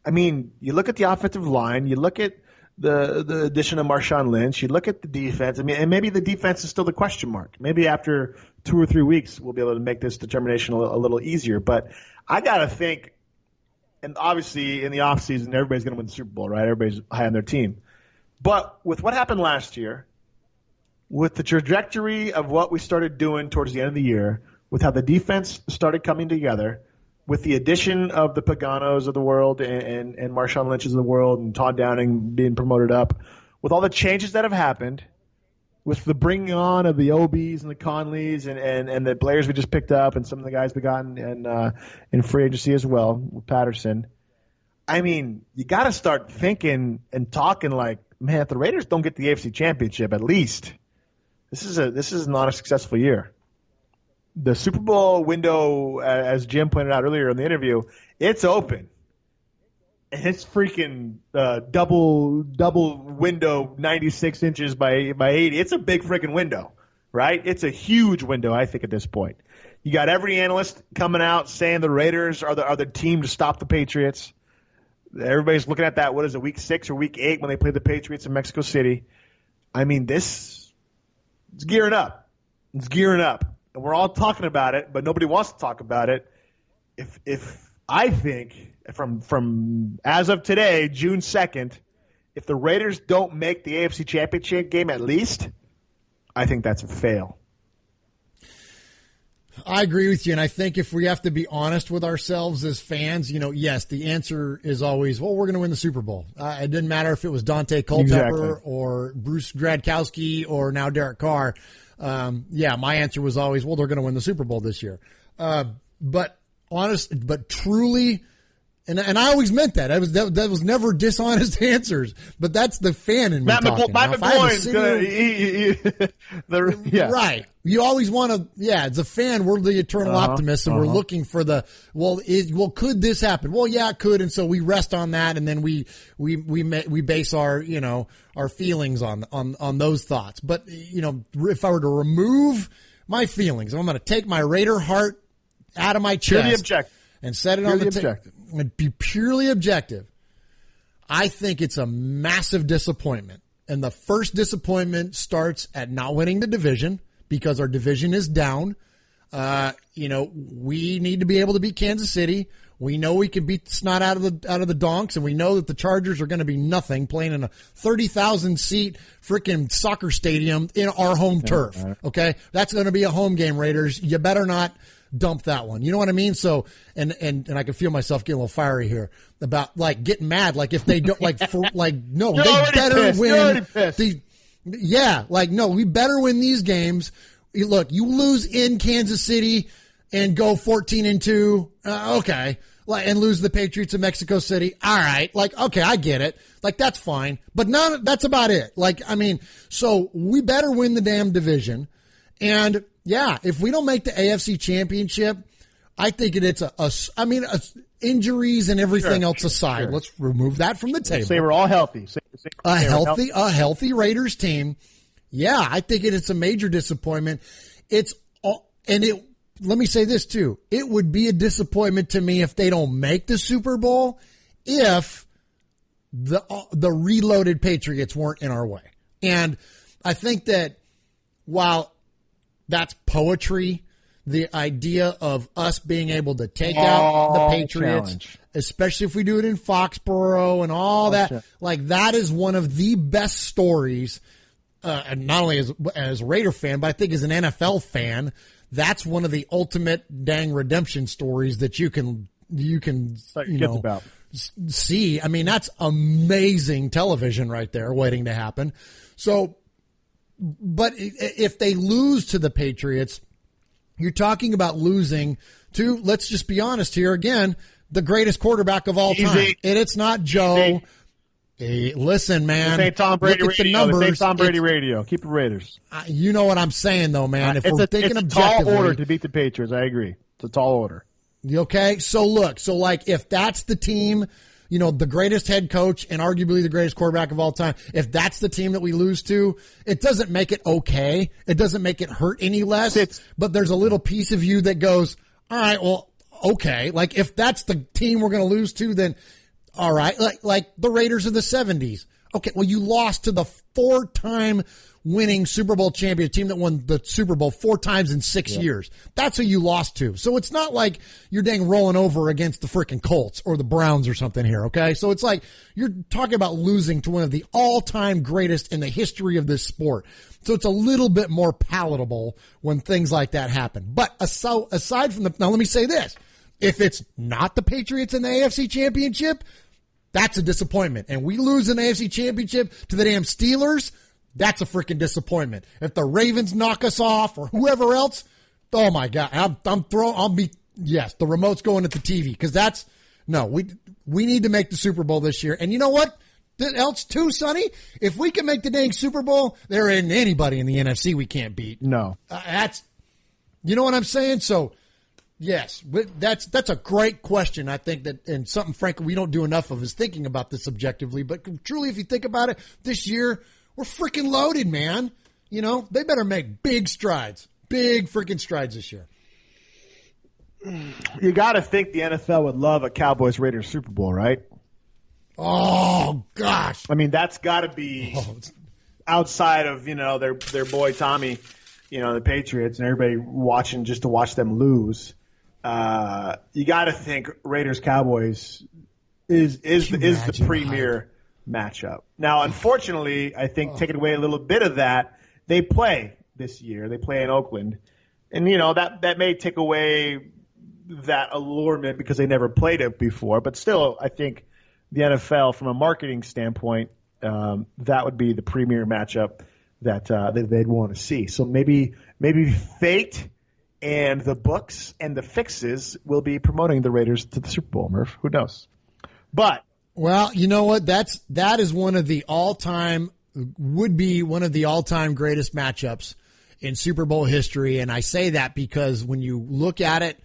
I mean, you look at the offensive line, you look at the addition of Marshawn Lynch, you look at the defense. I mean, and maybe the defense is still the question mark. Maybe after 2 or 3 weeks, we'll be able to make this determination a little easier. But I got to think, and obviously in the offseason, everybody's going to win the Super Bowl, right? Everybody's high on their team. But with what happened last year, with the trajectory of what we started doing towards the end of the year, with how the defense started coming together, with the addition of the Paganos of the world and Marshawn Lynch's of the world and Todd Downing being promoted up, with all the changes that have happened, with the bringing on of the OBs and the Conleys and the players we just picked up and some of the guys we got in free agency as well, with Patterson, I mean, you got to start thinking and talking like, man, if the Raiders don't get the AFC Championship, at least this is not a successful year. The Super Bowl window, as Jim pointed out earlier in the interview, it's open. And it's freaking double window, 96 inches by 80. It's a big freaking window, right? It's a huge window, I think, at this point. You got every analyst coming out saying the Raiders are the team to stop the Patriots. Everybody's looking at that, what is it, week 6 or week 8 when they played the Patriots in Mexico City. I mean, it's gearing up. It's gearing up. And we're all talking about it, but nobody wants to talk about it. If I think from as of today, June 2nd, if the Raiders don't make the AFC Championship game at least, I think that's a fail. I agree with you, and I think if we have to be honest with ourselves as fans, yes, the answer is always, well, we're going to win the Super Bowl. It didn't matter if it was Dante Culpepper or Bruce Gradkowski or now Derek Carr. My answer was always, well, they're going to win the Super Bowl this year. But truly, and I always meant that. That was never dishonest answers, but that's the fan in me talking. Matt McGloin, right. You always want to, as a fan, we're the eternal optimists, and we're looking for could this happen? Well, yeah, it could, and so we rest on that, and then we base our our feelings on those thoughts. But if I were to remove my feelings, I'm going to take my Raider heart out of my chest and set it on the table and be purely objective. I think it's a massive disappointment, and the first disappointment starts at not winning the division. Because our division is down. We need to be able to beat Kansas City. We know we can beat the snot out of the Donks, and we know that the Chargers are going to be nothing playing in a 30,000 seat freaking soccer stadium in our home turf. Okay, that's going to be a home game, Raiders. You better not dump that one. You know what I mean? So, and I can feel myself getting a little fiery here about like getting mad. Like if they don't they better win. We better win these games. Look, you lose in Kansas City and go 14-2. Okay. And lose the Patriots in Mexico City. All right. Okay, I get it. That's fine. But that's about it. So we better win the damn division. And if we don't make the AFC Championship, I think it's injuries and everything else aside. Let's remove that from the table. Say we're all healthy. A healthy Raiders team. Yeah, I think it's a major disappointment. Let me say this too. It would be a disappointment to me if they don't make the Super Bowl if the reloaded Patriots weren't in our way. And I think that while that's poetry, the idea of us being able to take out the Patriots, especially if we do it in Foxborough and all that, that is one of the best stories. And not only as a Raider fan, but I think as an NFL fan, that's one of the ultimate dang redemption stories that you can see. I mean, that's amazing television right there waiting to happen. So, but if they lose to the Patriots, you're talking about losing to, let's just be honest here again, the greatest quarterback of all time. And it's not Joe. Hey, listen, man. This ain't Tom Brady radio. This ain't Tom Brady radio. Keep the Raiders. You know what I'm saying, though, man. If we're thinking objectively, it's a tall order to beat the Patriots. I agree. It's a tall order. Okay? So, look. So, if that's the team, the greatest head coach and arguably the greatest quarterback of all time, if that's the team that we lose to, it doesn't make it okay. It doesn't make it hurt any less. But there's a little piece of you that goes, all right, well, okay. Like, if that's the team we're going to lose to, then all right. Like the Raiders of the 70s. Okay, well, you lost to the 4-time winning Super Bowl champion, team that won the Super Bowl 4 times in 6 years. That's who you lost to. So it's not like you're dang rolling over against the freaking Colts or the Browns or something here, okay? So it's like you're talking about losing to one of the all-time greatest in the history of this sport. So it's a little bit more palatable when things like that happen. But aside from now let me say this. If it's not the Patriots in the AFC Championship, that's a disappointment. And we lose an AFC Championship to the damn Steelers, that's a freaking disappointment. If the Ravens knock us off or whoever else, oh my God, yes, the remote's going at the TV because we need to make the Super Bowl this year. And you know what else too, Sonny? If we can make the dang Super Bowl, there ain't anybody in the NFC we can't beat. No. You know what I'm saying? So, yes, that's a great question. I think that, and something, frankly, we don't do enough of is thinking about this objectively. But truly, if you think about it, this year, we're freaking loaded, man. They better make big freaking strides this year. You got to think the NFL would love a Cowboys-Raiders Super Bowl, right? Oh, gosh. I mean, that's got to be outside of, their boy Tommy, the Patriots and everybody watching just to watch them lose. You got to think Raiders-Cowboys is the premier matchup. Now, unfortunately, I think taking away a little bit of that, they play this year. They play in Oakland. And, that may take away that allurement because they never played it before. But still, I think the NFL, from a marketing standpoint, that would be the premier matchup that they'd want to see. So maybe fate and the books and the fixes will be promoting the Raiders to the Super Bowl, Murph. Who knows? But well, you know what? That is one of the all-time greatest matchups in Super Bowl history. And I say that because when you look at it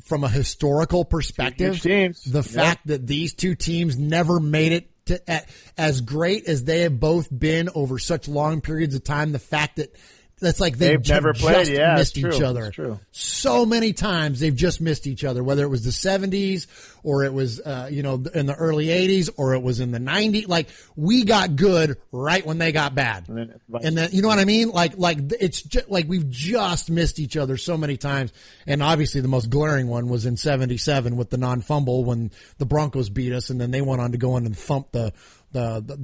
from a historical perspective, the fact that these two teams never made it to, as great as they have both been over such long periods of time, the fact that that's like they've never played, missed each other. So many times they've just missed each other, whether it was the 70s or it was, in the early 80s or it was in the 90s. Like, we got good right when they got bad. And then, you know what I mean? Like it's just like we've just missed each other so many times. And obviously the most glaring one was in 77 with the non-fumble when the Broncos beat us and then they went on to go in and thump the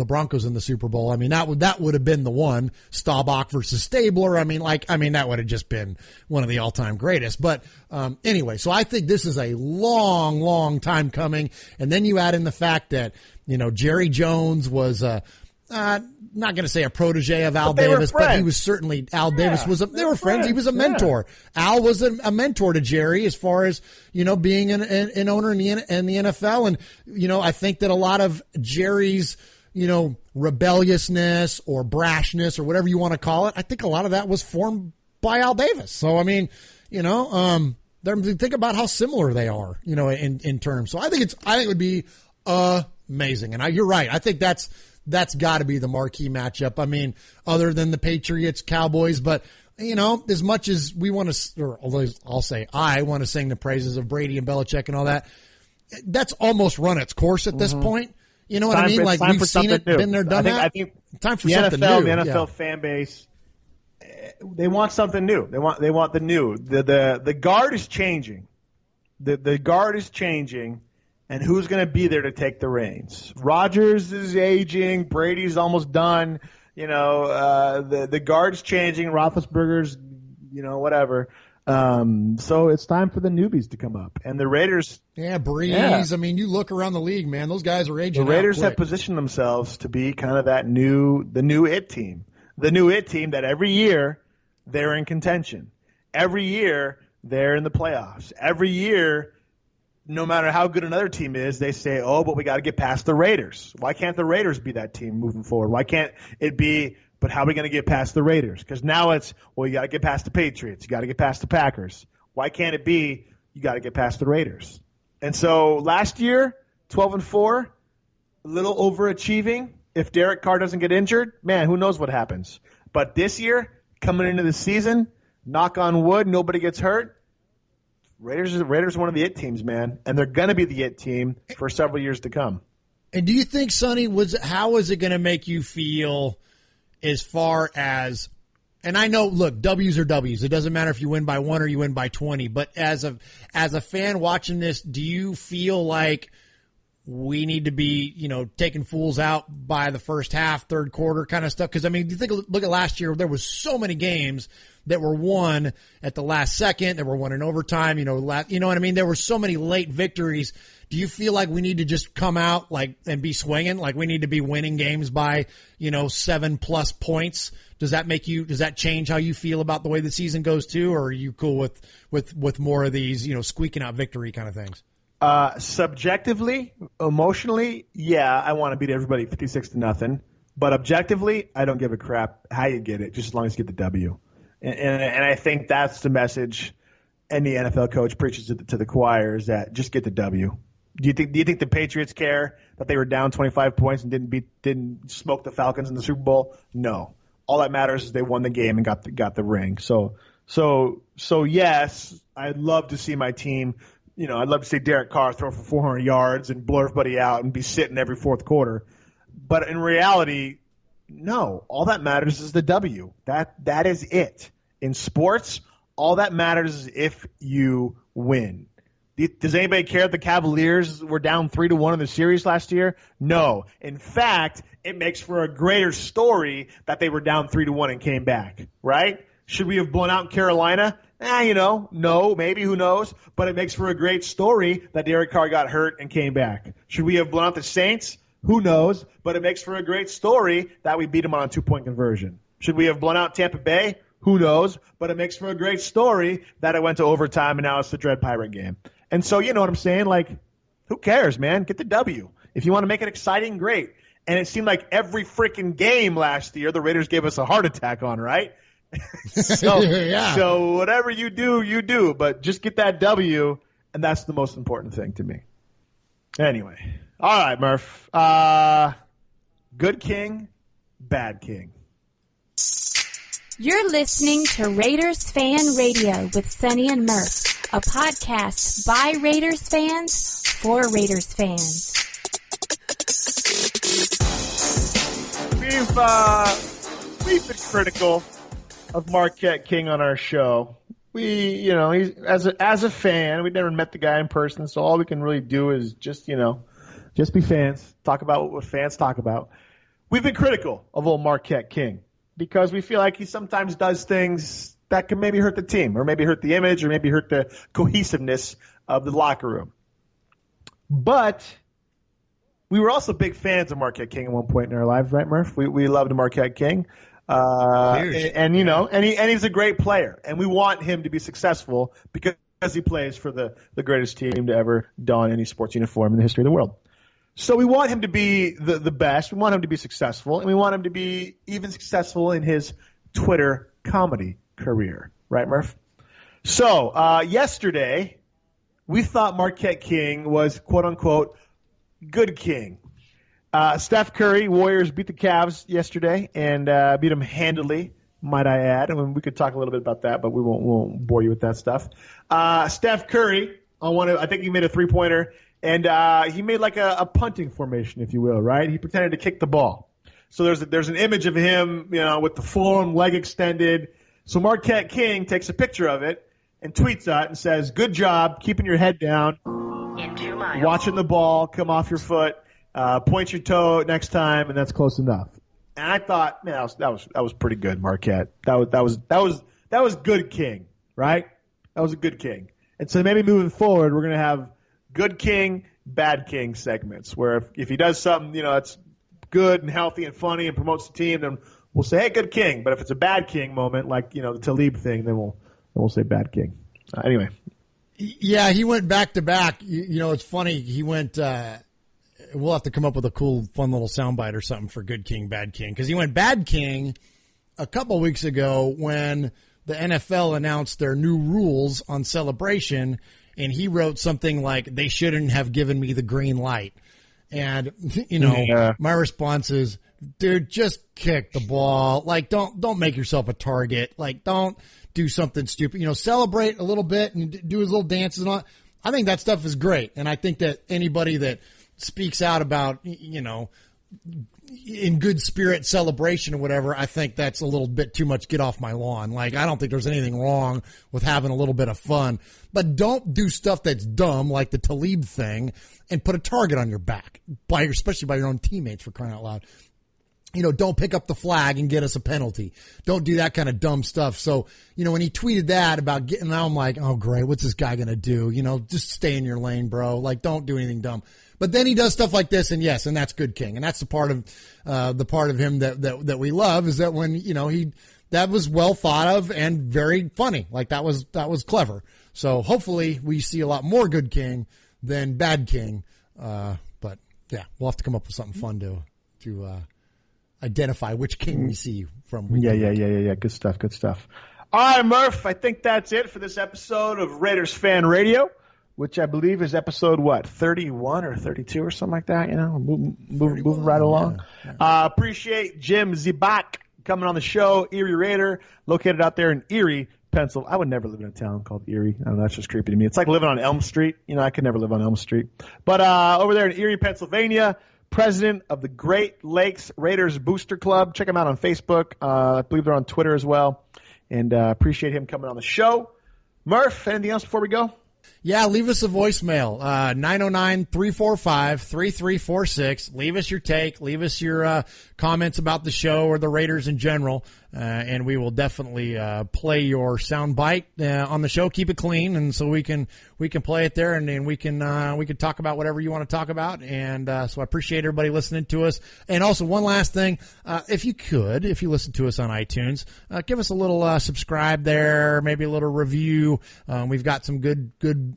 Broncos in the Super Bowl. I mean, that would have been the one. Staubach versus Stabler. I mean, that would have just been one of the all-time greatest. But anyway, so I think this is a long, long time coming. And then you add in the fact that, Jerry Jones was not going to say a protege of Al Davis, but he was certainly Davis they were friends. He was a mentor. Al was a mentor to Jerry as far as, being an owner in the NFL. And, I think that a lot of Jerry's, rebelliousness or brashness or whatever you want to call it, I think a lot of that was formed by Al Davis. So, I mean, think about how similar they are, in terms. So I think it would be amazing. And you're right. I think that's got to be the marquee matchup. I mean, other than the Patriots, Cowboys, but as much as we want to, or I'll say I want to sing the praises of Brady and Belichick and all that, that's almost run its course at this point. You know what I mean? Like, we've seen it, been there, done that. I think time for the something NFL, new. The NFL fan base, they want something new. They want the new. The guard is changing. The guard is changing. And who's going to be there to take the reins? Rodgers is aging. Brady's almost done. The guard's changing. Roethlisberger's, whatever. So it's time for the newbies to come up. And the Raiders. Yeah, Breeze. Yeah. I mean, you look around the league, man. Those guys are aging. The Raiders have positioned themselves to be kind of the new it team. The new it team that every year they're in contention. Every year they're in the playoffs. Every year, no matter how good another team is, they say, oh, but we got to get past the Raiders. Why can't the Raiders be that team moving forward? Why can't it be, but how are we going to get past the Raiders? Because now it's, well, you got to get past the Patriots. You got to get past the Packers. Why can't it be, you got to get past the Raiders? And so last year, 12-4, a little overachieving. If Derek Carr doesn't get injured, man, who knows what happens. But this year, coming into the season, knock on wood, nobody gets hurt. Raiders are one of the it teams, man, and they're going to be the it team for several years to come. And do you think, Sonny, how is it going to make you feel as far as, and I know, look, W's are W's. It doesn't matter if you win by 1 or you win by 20. But as a fan watching this, do you feel like we need to be, taking fools out by the first half, third quarter kind of stuff? Because, I mean, look at last year, there was so many games that were won at the last second, that were won in overtime, you know what I mean? There were so many late victories. Do you feel like we need to just come out and be swinging? Like we need to be winning games by, 7+ points? Does that change how you feel about the way the season goes too? Or are you cool with more of these, squeaking out victory kind of things? Subjectively, emotionally, yeah, I want to beat everybody 56-0. But objectively, I don't give a crap how you get it, just as long as you get the W. And I think that's the message any NFL coach preaches to the choir, is that just get the W. Do you think the Patriots care that they were down 25 points and didn't smoke the Falcons in the Super Bowl? No. All that matters is they won the game and got the ring. So yes, I'd love to see my team. I'd love to see Derek Carr throw for 400 yards and blow everybody out and be sitting every fourth quarter. But in reality, no. All that matters is the W. That is it. In sports, all that matters is if you win. Does anybody care if the Cavaliers were down 3-1 in the series last year? No. In fact, it makes for a greater story that they were down 3-1 and came back, right? Should we have blown out Carolina? No, maybe, who knows? But it makes for a great story that Derek Carr got hurt and came back. Should we have blown out the Saints? Who knows? But it makes for a great story that we beat them on a 2-point conversion. Should we have blown out Tampa Bay? Who knows? But it makes for a great story that it went to overtime and now it's the Dread Pirate game. And so, you know what I'm saying? Like, who cares, man? Get the W. If you want to make it exciting, great. And it seemed like every freaking game last year the Raiders gave us a heart attack on, right? So whatever you do, you do. But just get that W, and that's the most important thing to me. Anyway. All right, Murph. Good king, bad king. You're listening to Raiders Fan Radio with Sonny and Murf, a podcast by Raiders fans for Raiders fans. We've been critical of Marquette King on our show. He's as a fan, we've never met the guy in person, so all we can really do is just be fans, talk about what fans talk about. We've been critical of old Marquette King because we feel like he sometimes does things that can maybe hurt the team, or maybe hurt the image, or maybe hurt the cohesiveness of the locker room. But we were also big fans of Marquette King at one point in our lives, right, Murph? We loved Marquette King. And he's a great player, and we want him to be successful because he plays for the greatest team to ever don any sports uniform in the history of the world. So we want him to be the best. We want him to be successful, and we want him to be even successful in his Twitter comedy career. Right, Murph? So yesterday, we thought Marquette King was, quote-unquote, good king. Steph Curry, Warriors beat the Cavs yesterday and beat them handily, might I add. And we could talk a little bit about that, but we won't bore you with that stuff. Steph Curry, I think he made a three-pointer, and he made like a punting formation, if you will, right? He pretended to kick the ball. So there's an image of him, with the forearm, leg extended. So Marquette King takes a picture of it and tweets out and says, "Good job, keeping your head down, watching the ball come off your foot. Point your toe next time, and that's close enough." And I thought, man, that was pretty good, Marquette. That was good king, right? That was a good king. And so maybe moving forward, we're gonna have good king, bad king segments where if he does something, that's good and healthy and funny and promotes the team, then we'll say, "Hey, good king." But if it's a bad king moment, like the Talib thing, then we'll say bad king. Anyway. Yeah, he went back to back. It's funny. He went. We'll have to come up with a cool, fun little soundbite or something for good king, bad king, because he went bad king a couple weeks ago when the NFL announced their new rules on celebration, and he wrote something like, they shouldn't have given me the green light. And, my response is, dude, just kick the ball. Like, don't make yourself a target. Like, don't do something stupid. Celebrate a little bit and do his little dances and all. I think that stuff is great. And I think that anybody that speaks out about, in good spirit celebration or whatever, I think that's a little bit too much get off my lawn. Like, I don't think there's anything wrong with having a little bit of fun, but don't do stuff that's dumb like the Talib thing and put a target on your back, especially by your own teammates, for crying out loud. Don't pick up the flag and get us a penalty. Don't do that kind of dumb stuff. So, when he tweeted that about getting, now I'm like, oh, great, what's this guy going to do? Just stay in your lane, bro. Like, don't do anything dumb. But then he does stuff like this, and yes, and that's good king. And that's the part of him that we love, is that when, that was well thought of and very funny. Like, that was clever. So hopefully we see a lot more good king than bad king. But yeah, we'll have to come up with something fun to identify which king we see from week to week. Yeah. Good stuff. All right, Murph, I think that's it for this episode of Raiders Fan Radio, which I believe is episode, 31 or 32 or something like that, moving right along. Yeah. Appreciate Jim Zbach coming on the show, Erie Raider, located out there in Erie, Pennsylvania. I would never live in a town called Erie. I don't know, that's just creepy to me. It's like living on Elm Street. I could never live on Elm Street. But over there in Erie, Pennsylvania, president of the Great Lakes Raiders Booster Club. Check him out on Facebook. I believe they're on Twitter as well. And appreciate him coming on the show. Murph, anything else before we go? Yeah, leave us a voicemail, 909-345-3346. Leave us your take. Leave us your comments about the show or the Raiders in general, and we will definitely play your sound bite on the show. Keep it clean, and so we can play it there, and we can talk about whatever you want to talk about. And so I appreciate everybody listening to us. And also, one last thing, if you listen to us on iTunes, give us a little subscribe there, maybe a little review. We've got some good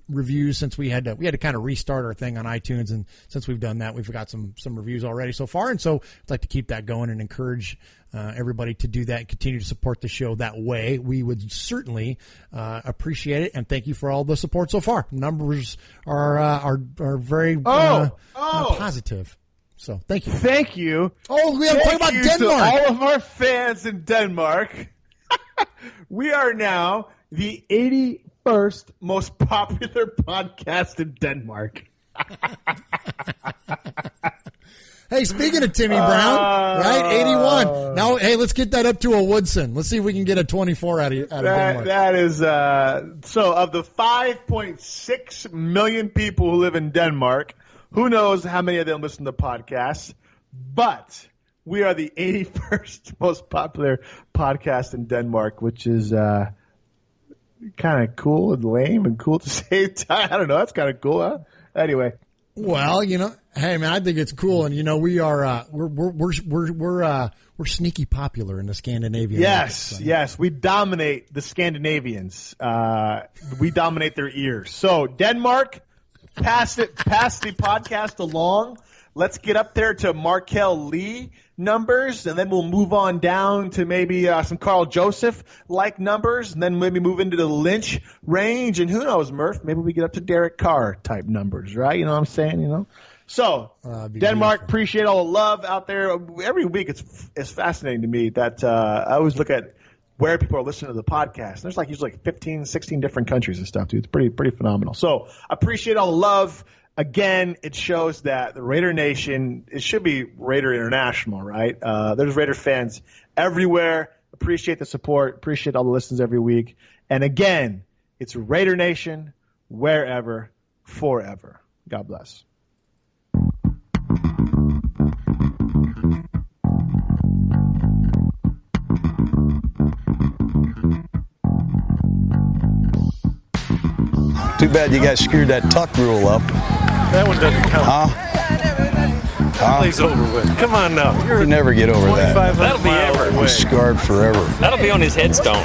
reviews since we had to kind of restart our thing on iTunes, and since we've done that, we've got some reviews already so far, and so I'd like to keep that going and encourage everybody to do that and continue to support the show that way. We would certainly appreciate it, and thank you for all the support so far. Numbers are very positive. So thank you. Thank you. Oh, we have to talk about Denmark. To all of our fans in Denmark. We are now the 81st most popular podcast in Denmark. Hey, speaking of Timmy Brown, right? 81. Now, hey, let's get that up to a Woodson. Let's see if we can get a 24 out of Denmark. That is, so of the 5.6 million people who live in Denmark, who knows how many of them listen to podcasts, but we are the 81st most popular podcast in Denmark, which is kind of cool and lame and cool at the same time. I don't know. That's kind of cool, huh? Anyway. Well, hey man, I think it's cool, and we are we're sneaky popular in the Scandinavian. Yes, market, so. Yes, we dominate the Scandinavians. We dominate their ears. So Denmark, pass the podcast along. Let's get up there to Markel Lee numbers, and then we'll move on down to maybe some Carl Joseph-like numbers, and then maybe move into the Lynch range, and who knows, Murph, maybe we get up to Derek Carr-type numbers, right? You know what I'm saying, So, Denmark, appreciate all the love out there. Every week it's fascinating to me that I always look at where people are listening to the podcast. There's usually 15, 16 different countries and stuff, dude. It's pretty phenomenal. So, appreciate all the love. Again, it shows that the Raider Nation, it should be Raider International, right? There's Raider fans everywhere. Appreciate the support. Appreciate all the listens every week. And again, it's Raider Nation, wherever, forever. God bless. Too bad you guys screwed that tuck rule up. That one doesn't count. That play's over with. Come on now. You never get over that. That'll be ever. I'm scarred forever. That'll be on his headstone.